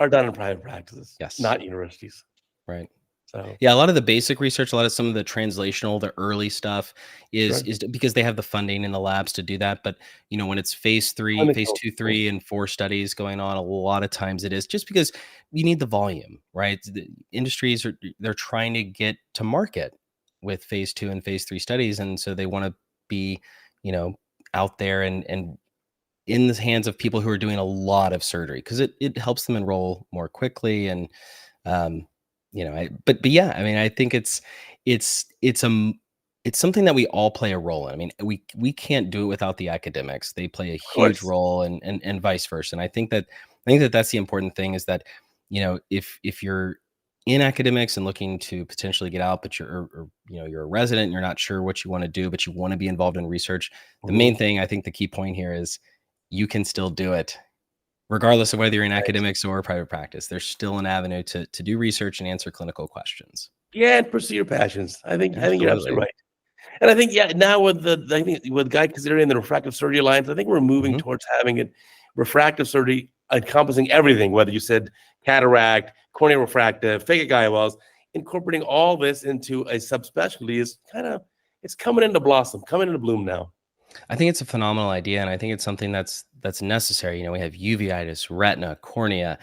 are done in private practices, not universities. Right. So yeah, a lot of the basic research, a lot of some of the translational, the early stuff is because they have the funding in the labs to do that. But when it's phase 2, 3, and 4 studies going on, a lot of times it is just because you need the volume, right? The industries they're trying to get to market with phase 2 and phase 3 studies, and so they want to be, out there and in the hands of people who are doing a lot of surgery, because it helps them enroll more quickly. And but yeah, I mean, I think it's something that we all play a role in. I mean, we can't do it without the academics. They play a huge role, and vice versa. And I think that's the important thing, is that, if you're in academics and looking to potentially get out, but you're a resident and you're not sure what you want to do, but you want to be involved in research. The main thing, I think the key point here is you can still do it. Regardless of whether you're in academics or private practice, there's still an avenue to do research and answer clinical questions. Yeah, and pursue your passions. I think you're absolutely right. And I think now with Guy considering the refractive surgery alliance, I think we're moving towards having it refractive surgery encompassing everything. Whether you said cataract, corneal refractive, phakic IOLs, incorporating all this into a subspecialty is it's coming into blossom, coming into bloom now. I think it's a phenomenal idea, and I think it's something that's necessary. We have uveitis, retina, cornea,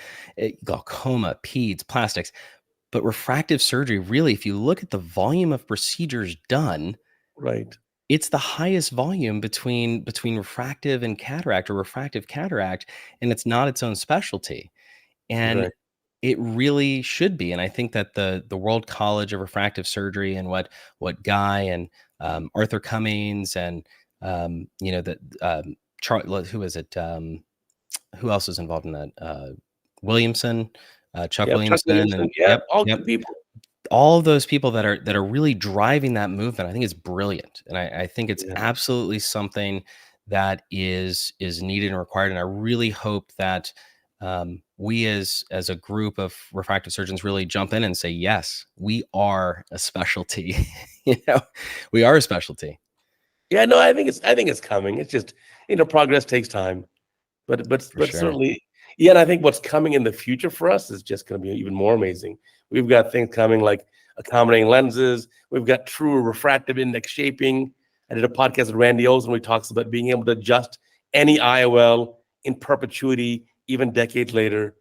glaucoma, peds, plastics, but refractive surgery, really, if you look at the volume of procedures done, it's the highest volume between refractive and cataract, or refractive cataract, and it's not its own specialty. And it really should be. And I think that the World College of Refractive Surgery, and what Guy and Arthur Cummings and who is it? Who else is involved in that? Williamson, Chuck Williamson, and all good people. All of those people that are really driving that movement, I think it's brilliant, and I think it's absolutely something that is needed and required. And I really hope that we as a group of refractive surgeons really jump in and say, yes, we are a specialty. We are a specialty. Yeah, no, I think it's coming. It's just, progress takes time, but certainly, yeah. And I think what's coming in the future for us is just going to be even more amazing. We've got things coming like accommodating lenses. We've got true refractive index shaping. I did a podcast with Randy Olsen where he talks about being able to adjust any IOL in perpetuity, even decades later,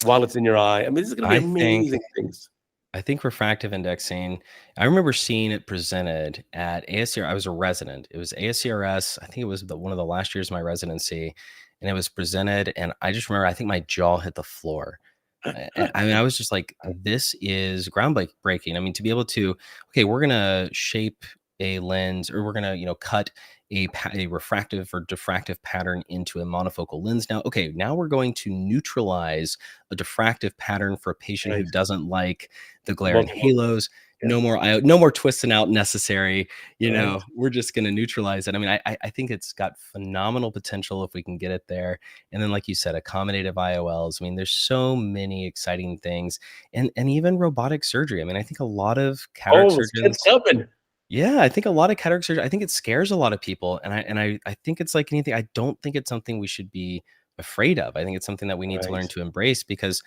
while it's in your eye. I mean, this is going to be amazing things. I think refractive indexing, I remember seeing it presented at ASCRS. I was a resident. It was ASCRS. I think it was one of the last years of my residency, and it was presented. And I just remember, I think my jaw hit the floor. I mean, I was just like, this is groundbreaking. I mean, to be able to, okay, we're going to shape a lens, or we're going to, cut a refractive or diffractive pattern into a monofocal lens. Now, okay, now we're going to neutralize a diffractive pattern for a patient who doesn't like the glare and halos. No more twisting out necessary. We're just going to neutralize it. I mean, I think it's got phenomenal potential if we can get it there. And then, like you said, accommodative IOLs. I mean, there's so many exciting things, and even robotic surgery. I mean, I think a lot of cataract surgeons. Yeah, I think a lot of cataract surgery, I think it scares a lot of people. And I think it's like anything. I don't think it's something we should be afraid of. I think it's something that we need to learn to embrace, because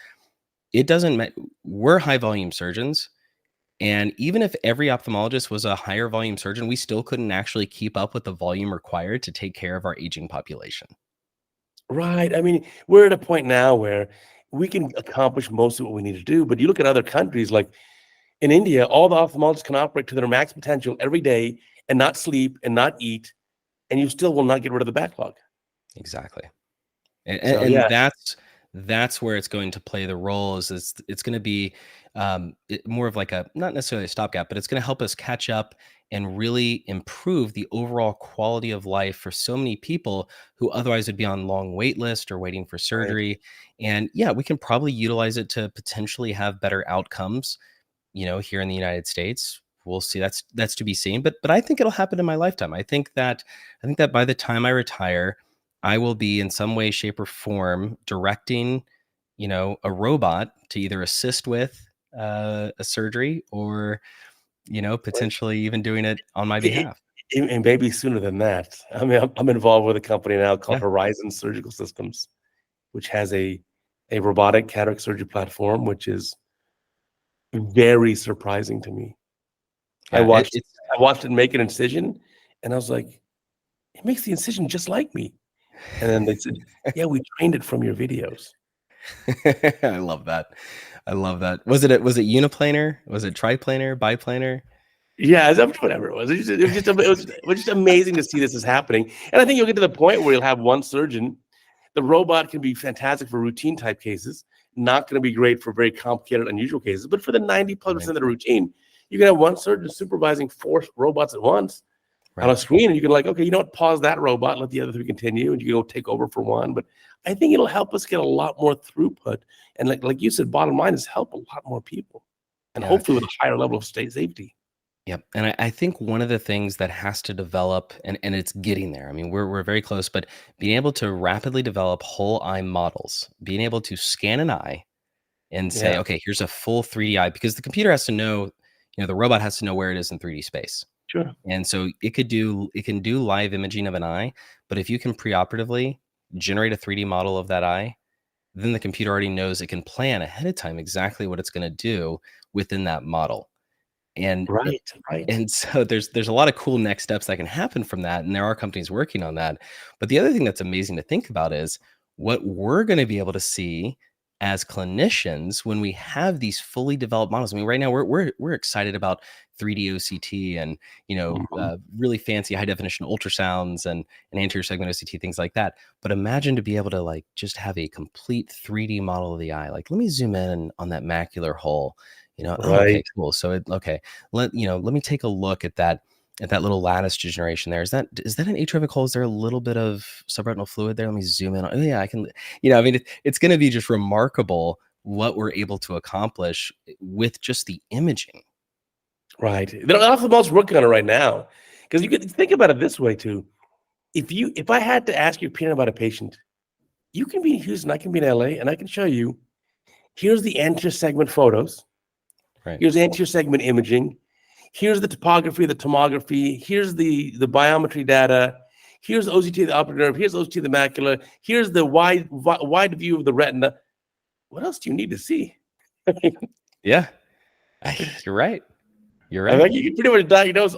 it doesn't we're high volume surgeons. And even if every ophthalmologist was a higher volume surgeon, we still couldn't actually keep up with the volume required to take care of our aging population. Right. I mean, we're at a point now where we can accomplish most of what we need to do. But you look at other countries, like in India, all the ophthalmologists can operate to their max potential every day and not sleep and not eat, and you still will not get rid of the backlog. Exactly. And that's where it's going to play the role. Is it's going to be more of like a, not necessarily a stopgap, but it's going to help us catch up and really improve the overall quality of life for so many people who otherwise would be on long wait list or waiting for Right. surgery. And yeah, we can probably utilize it to potentially have better outcomes, here in the United States. We'll see. That's to be seen. But I think it'll happen in my lifetime. I think that by the time I retire, I will be in some way, shape, or form directing, a robot to either assist with a surgery or, potentially even doing it on my behalf. And maybe sooner than that. I mean, I'm involved with a company now called Yeah. Horizon Surgical Systems, which has a robotic cataract surgery platform, which is very surprising to me. I Yeah. watched It's I watched it make an incision, and I was like, "It makes the incision just like me." And then they said, "Yeah, we trained it from your videos." I love that. I love that. Was it uniplanar? Was it triplanar? Biplanar? Yeah, whatever it was. It was just amazing to see this is happening. And I think you'll get to the point where you'll have one surgeon. The robot can be fantastic for routine type cases, not going to be great for very complicated, unusual cases. But for the 90+% Right. that are routine, you can have one surgeon supervising 4 robots at once on Right. a screen, and you can okay, pause that robot, let the other 3 continue, and you can go take over for one. But I think it'll help us get a lot more throughput. And like you said, bottom line is help a lot more people, and Yeah. hopefully with a higher level of safety. Yep. And I think one of the things that has to develop, and it's getting there. I mean, we're very close, but being able to rapidly develop whole eye models, being able to scan an eye and say, Yeah, okay, here's a full 3D eye, because the computer has to know, the robot has to know where it is in 3D space. sure. And so it can do live imaging of an eye, but if you can preoperatively generate a 3D model of that eye, then the computer already knows it can plan ahead of time exactly what it's going to do within that model. And Right, right. and so there's a lot of cool next steps that can happen from that, and there are companies working on that. But the other thing that's amazing to think about is what we're going to be able to see as clinicians when we have these fully developed models. I mean, right now we're excited about 3D OCT and Mhm. really fancy high definition ultrasounds and anterior segment OCT, things like that. But imagine to be able to like just have a complete 3D model of the eye. Like, let me zoom in on that macular hole. Oh, okay, Right. cool. So okay, let me take a look at that little lattice degeneration there. Is that an atrophic hole? Is there a little bit of subretinal fluid there? Let me zoom in. Oh yeah, I can. I mean, it's going to be just remarkable what we're able to accomplish with just the imaging. Right. The ophthalmologist's working on it right now. Because you could think about it this way too. If I had to ask your opinion about a patient, you can be in Houston, I can be in LA, and I can show you, here's the anterior segment photos, Right. here's anterior segment imaging, here's the topography, the tomography, here's the biometry data, here's the OCT of the optic nerve, here's OCT of the macula, here's the wide view of the retina. What else do you need to see? Yeah, you're right. You're I right. think you can pretty much diagnose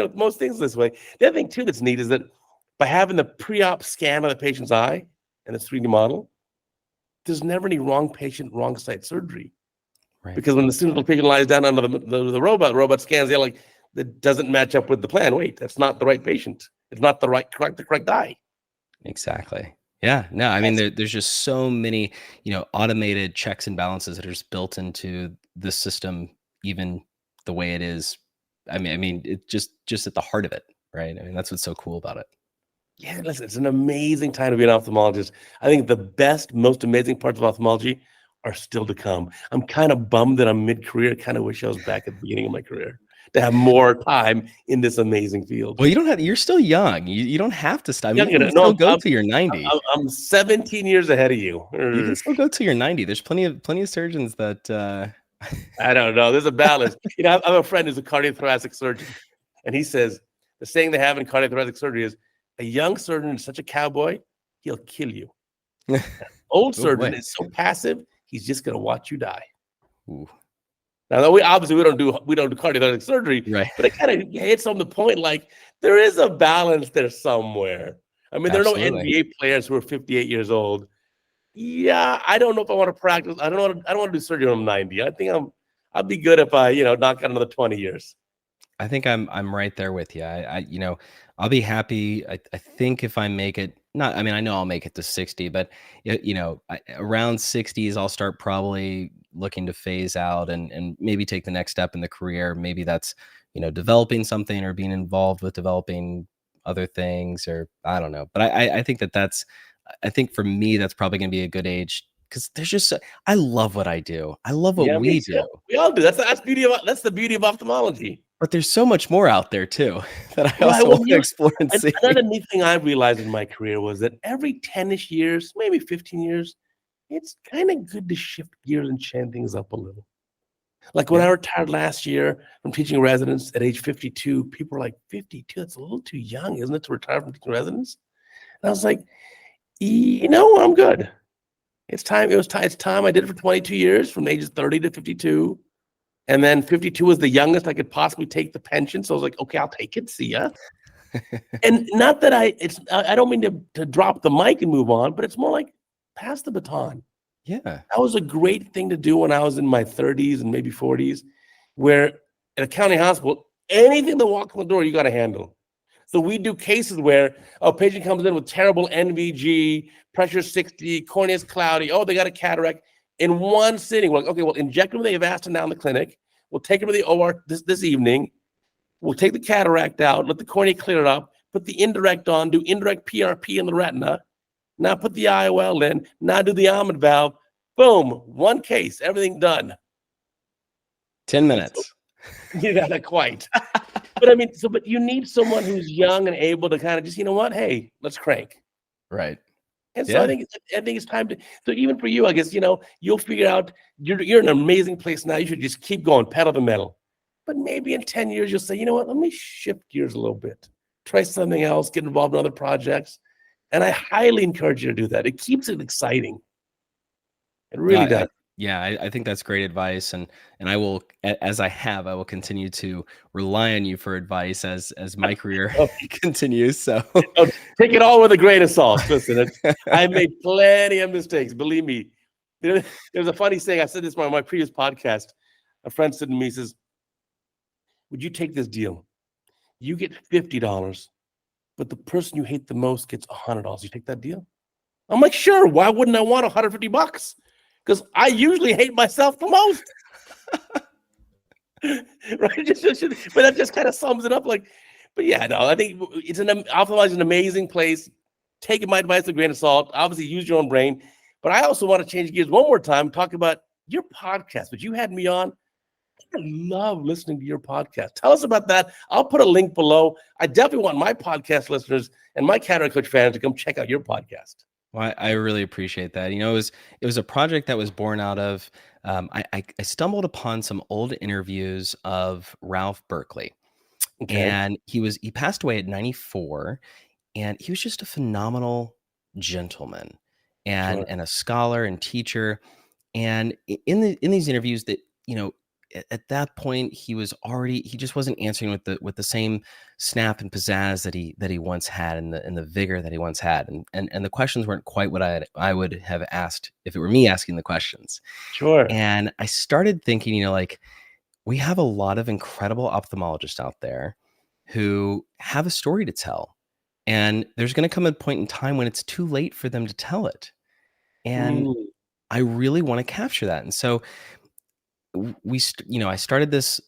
most things this way. The other thing too that's neat is that by having the pre-op scan of the patient's eye and the 3D model, there's never any wrong patient, wrong site surgery. Right. Because when the student patient lies down under the robot scans, they're like, that doesn't match up with the plan. Wait, that's not the right patient. It's not the correct eye. Exactly. Yeah. No, I mean, Yes. there's just so many, automated checks and balances that are just built into the system, even the way it is. I mean, it just at the heart of it, right? I mean, that's what's so cool about it. Yeah, listen, it's an amazing time to be an ophthalmologist. I think the best, most amazing parts of ophthalmology are still to come. I'm kind of bummed that I'm mid-career. I kind of wish I was back at the beginning of my career to have more time in this amazing field. Well, you don't have. You're still young. You don't have to stop. I mean, you Younger, can no, still go to your 90. I'm 17 years ahead of you. You can still go to your 90. There's plenty of surgeons that. I don't know. There's a balance. I have a friend who's a cardiothoracic surgeon, and he says the saying they have in cardiothoracic surgery is, "A young surgeon is such a cowboy, he'll kill you. Old Oh surgeon boy. is so passive, he's just going to watch you die." Ooh, Now, we don't do cardiothoracic surgery, right. but it kind of hits on the point. Like there is a balance there somewhere. I mean, there are no Absolutely. NBA players who are 58 years old. Yeah, I don't know if I want to practice. I don't want to do surgery when I'm 90. I think I'd be good if I, knock out another 20 years. I think I'm right there with you. I'll be happy. I think if I make it not, I mean, I know I'll make it to 60, but around 60s, I'll start probably looking to phase out and maybe take the next step in the career. Maybe that's, developing something or being involved with developing other things, or I don't know. But I think I think for me, that's probably going to be a good age, because I love what I do. I love what Yeah, me we too. do, We all do. That's the beauty of ophthalmology. but there's so much more out there too that I Right. also Well, want to explore and see. another neat thing I realized in my career was that every 10-ish years, maybe 15 years, it's kind of good to shift gears and change things up a little. Like when I Yeah. retired last year from teaching residents at age 52, people were like, 52, that's a little too young, isn't it, to retire from teaching residents? And I was like, I'm good. It's time. It's time. I did it for 22 years, from ages 30 to 52. And then 52 was the youngest I could possibly take the pension. So I was like, okay, I'll take it. See ya. And not that I don't mean to drop the mic and move on, but it's more like pass the baton. Yeah. That was a great thing to do when I was in my 30s and maybe 40s, where at a county hospital, anything that walks in the door, you got to handle. So we do cases where a patient comes in with terrible NVG, pressure 60, cornea's cloudy. Oh, they got a cataract. In one sitting, we're like, okay, we'll inject them with Avastin now in the clinic. We'll take them to the OR this evening. We'll take the cataract out, let the cornea clear it up, put the indirect on, do indirect PRP in the retina. Now put the IOL in. Now do the Ahmed valve. Boom, one case, everything done. 10 And so, minutes. yeah, not quite. But I mean, but you need someone who's young and able to kind of just, hey, let's crank. Right. And so Yeah. I think it's time to. So even for you, I guess you'll figure out you're in an amazing place now. You should just keep going, pedal to the metal. But maybe in 10 years you'll say, you know what? Let me shift gears a little bit, try something else, get involved in other projects. And I highly encourage you to do that. It keeps it exciting. It really does. I think that's great advice, and I will, as I will continue to rely on you for advice as my career Oh, continues. So take it all with a grain of salt. Listen, I've made plenty of mistakes. Believe me. There's a funny saying. I said this on my previous podcast. A friend said to me, he says, "Would you take this deal? You get $50, but the person you hate the most gets $100. You take that deal?" I'm like, sure. Why wouldn't I want $150? Because I usually hate myself the most. Right? But that just kind of sums it up. But yeah, no, I think ophthalmology is an amazing place. Take my advice with a grain of salt. Obviously, use your own brain. But I also want to change gears one more time, talk about your podcast, which you had me on. I love listening to your podcast. Tell us about that. I'll put a link below. I definitely want my podcast listeners and my CataractCoach fans to come check out your podcast. Well, I really appreciate that. It was a project that was born out of I stumbled upon some old interviews of Ralph Berkeley, Okay. and he passed away at 94, and he was just a phenomenal gentleman and Sure. a scholar and teacher. And in these interviews that, at that point he just wasn't answering with the same snap and pizzazz that he once had, and the vigor that he once had. And the questions weren't quite what I would have asked if it were me asking the questions. Sure. And I started thinking, like, we have a lot of incredible ophthalmologists out there who have a story to tell. And there's going to come a point in time when it's too late for them to tell it. And Mm, I really want to capture that. And so I started this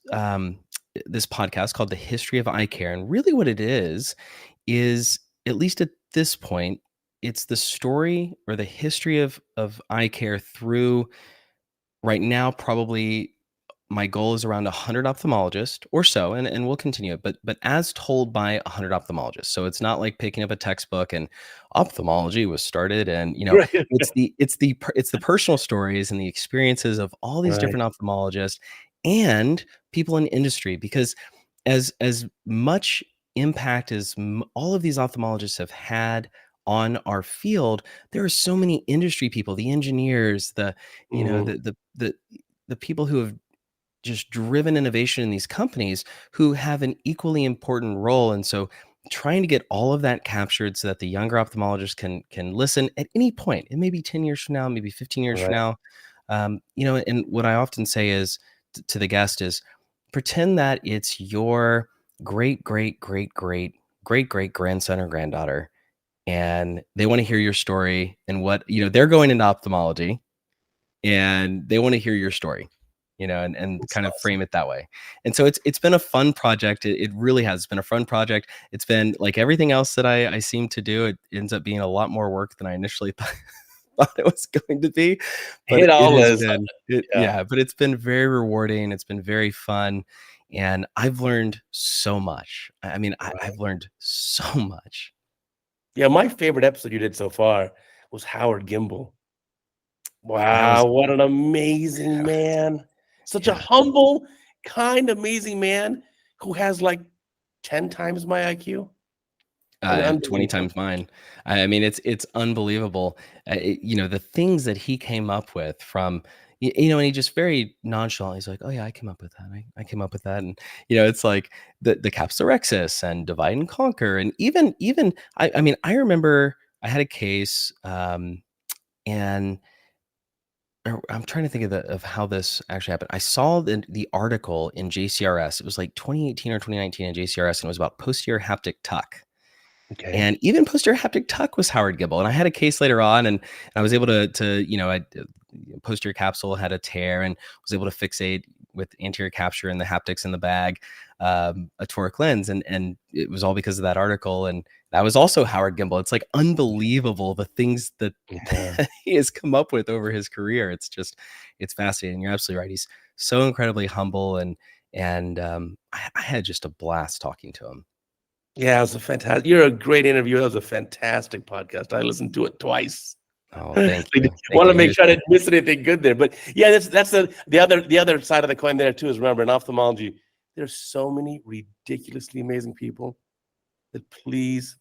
this podcast called The History of Eye Care. And really what it is, at least at this point, it's the story or the history of eye care through, right now, probably my goal is around 100 ophthalmologists or so, and we'll continue it, but as told by 100 ophthalmologists. So it's not like picking up a textbook and ophthalmology was started, and right. it's the personal stories and the experiences of all these Right. different ophthalmologists and people in industry, because as much impact as all of these ophthalmologists have had on our field, there are so many industry people, the engineers, the you know Mhm. the people who have just driven innovation in these companies, who have an equally important role. And so trying to get all of that captured so that the younger ophthalmologists can listen at any point. It may be 10 years from now, maybe 15 years from Right. now. And what I often say is to the guest is, pretend that it's your great, great, great, great, great, great grandson or granddaughter, and they want to hear your story and what, they're going into ophthalmology and they want to hear your story, and That's kind of awesome. frame it that way. And so it's been a fun project. It really has. It's been a fun project. It's been like everything else that I seem to do. It ends up being a lot more work than I initially thought it was going to be, but It it all has is. been, Yeah. yeah, but it's been very rewarding. It's been very fun. And I've learned so much. I mean, Right. I've learned so much. Yeah, my favorite episode you did so far was Howard Gimble. That was, Wow, what an amazing man. Such a yeah. humble, kind, amazing man who has like 10 times my IQ. I mean, 20 unbelievable. times mine. I mean, it's unbelievable. The things that he came up with from, and he just very nonchalant. He's like, "Oh yeah, I came up with that. I came up with that." And it's like the capsulorhexis and divide and conquer, and even I mean, I remember I had a case, and I'm trying to think of how this actually happened. I saw the article in JCRS. It was like 2018 or 2019 in JCRS, and it was about posterior haptic tuck. Okay. And even posterior haptic tuck was Howard Gibble. And I had a case later on, and I was able posterior capsule had a tear and was able to fixate with anterior capture and the haptics in the bag, a toric lens. And it was all because of that article. And that was also Howard Gimble. It's like unbelievable the things that Yeah. he has come up with over his career. It's fascinating. You're absolutely right. He's so incredibly humble, and I had just a blast talking to him. Yeah, it was a fantastic. You're a great interview. That was a fantastic podcast. I listened to it twice. Oh, I thank you. Thank want to you. make sure I didn't miss anything good there. But yeah, that's the other side of the coin there too. Is remember in ophthalmology, there's so many ridiculously amazing people that please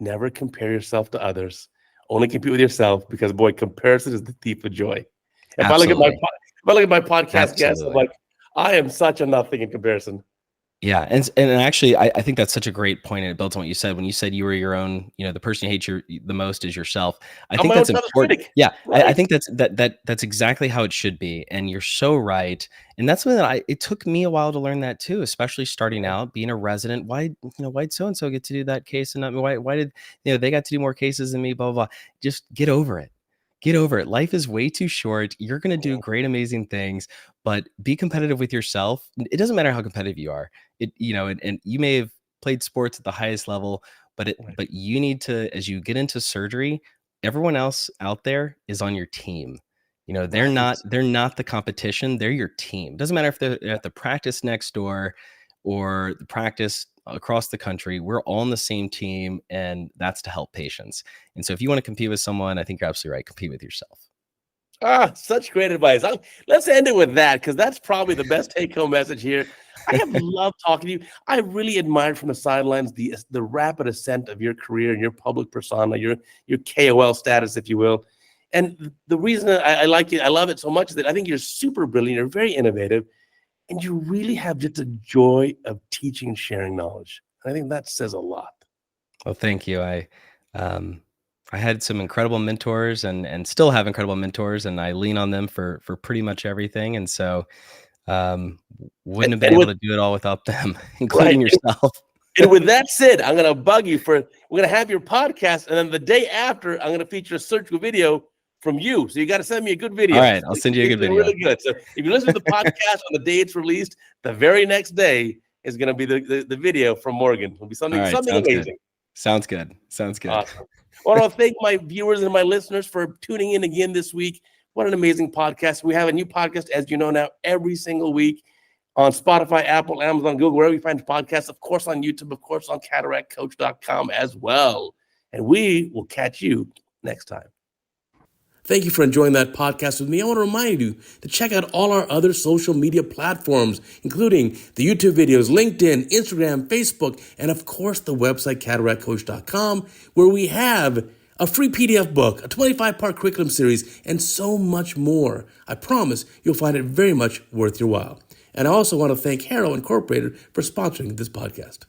never compare yourself to others. Only compete with yourself because boy, comparison is the thief of joy. If I look at my Absolutely. if I look at my podcast guests, I'm Absolutely. like, I am such a nothing in comparison. Yeah. And actually, I think that's such a great point. And it builds on what you said when you said you were your own, the person you hate the most is yourself. I I'm think my own that's toughest important. critic. Yeah. I Right. think that's exactly how it should be. And you're so right. And that's something that it took me a while to learn that too, especially starting out, being a resident. Why'd so-and-so get to do that case and not me? Why did, they got to do more cases than me, blah, blah, blah. Just get over it. Get over it. Life is way too short. You're going to do great, amazing things, but be competitive with yourself. It doesn't matter how competitive you are. And you may have played sports at the highest level, Right. but you need to, as you get into surgery, everyone else out there is on your team. Right. They're not the competition. They're your team. Doesn't matter if they're at the practice next door or the practice across the country. We're all on the same team, and that's to help patients. And so if you want to compete with someone, I think you're absolutely right. Compete with yourself. Such great advice. Let's end it with that because that's probably the best take-home message here. I have loved talking to you. I really admired from the sidelines the rapid ascent of your career and your public persona, your KOL status, if you will. And the reason I like it, I love it so much is that I think you're super brilliant. You're very innovative, and you really have just a joy of teaching and sharing knowledge. I think that says a lot. Well, thank you. Um, I had some incredible mentors and still have incredible mentors, and I lean on them for pretty much everything. And so wouldn't have been And able with to do it all without them, right, including yourself. and with that said, I'm gonna bug you for we're gonna have your podcast, and then the day after, I'm gonna feature a searchable video from you. So you got to send me a good All video. right, I'll send you a It's good been video. really good. So if you listen to the podcast on the day it's released, the very next day is gonna be the video from Morgan. It'll be All something right, something sounds good. amazing. Sounds good. Sounds good. Awesome. Well, I want to thank my viewers and my listeners for tuning in again this week. What an amazing podcast. We have a new podcast, as you know now, every single week on Spotify, Apple, Amazon, Google, wherever you find podcasts, of course on YouTube, of course on CataractCoach.com as well. And we will catch you next time. Thank you for enjoying that podcast with me. I want to remind you to check out all our other social media platforms, including the YouTube videos, LinkedIn, Instagram, Facebook, and of course the website CataractCoach.com, where we have a free PDF book, a 25-part curriculum series, and so much more. I promise you'll find it very much worth your while. And I also want to thank Harrow Incorporated for sponsoring this podcast.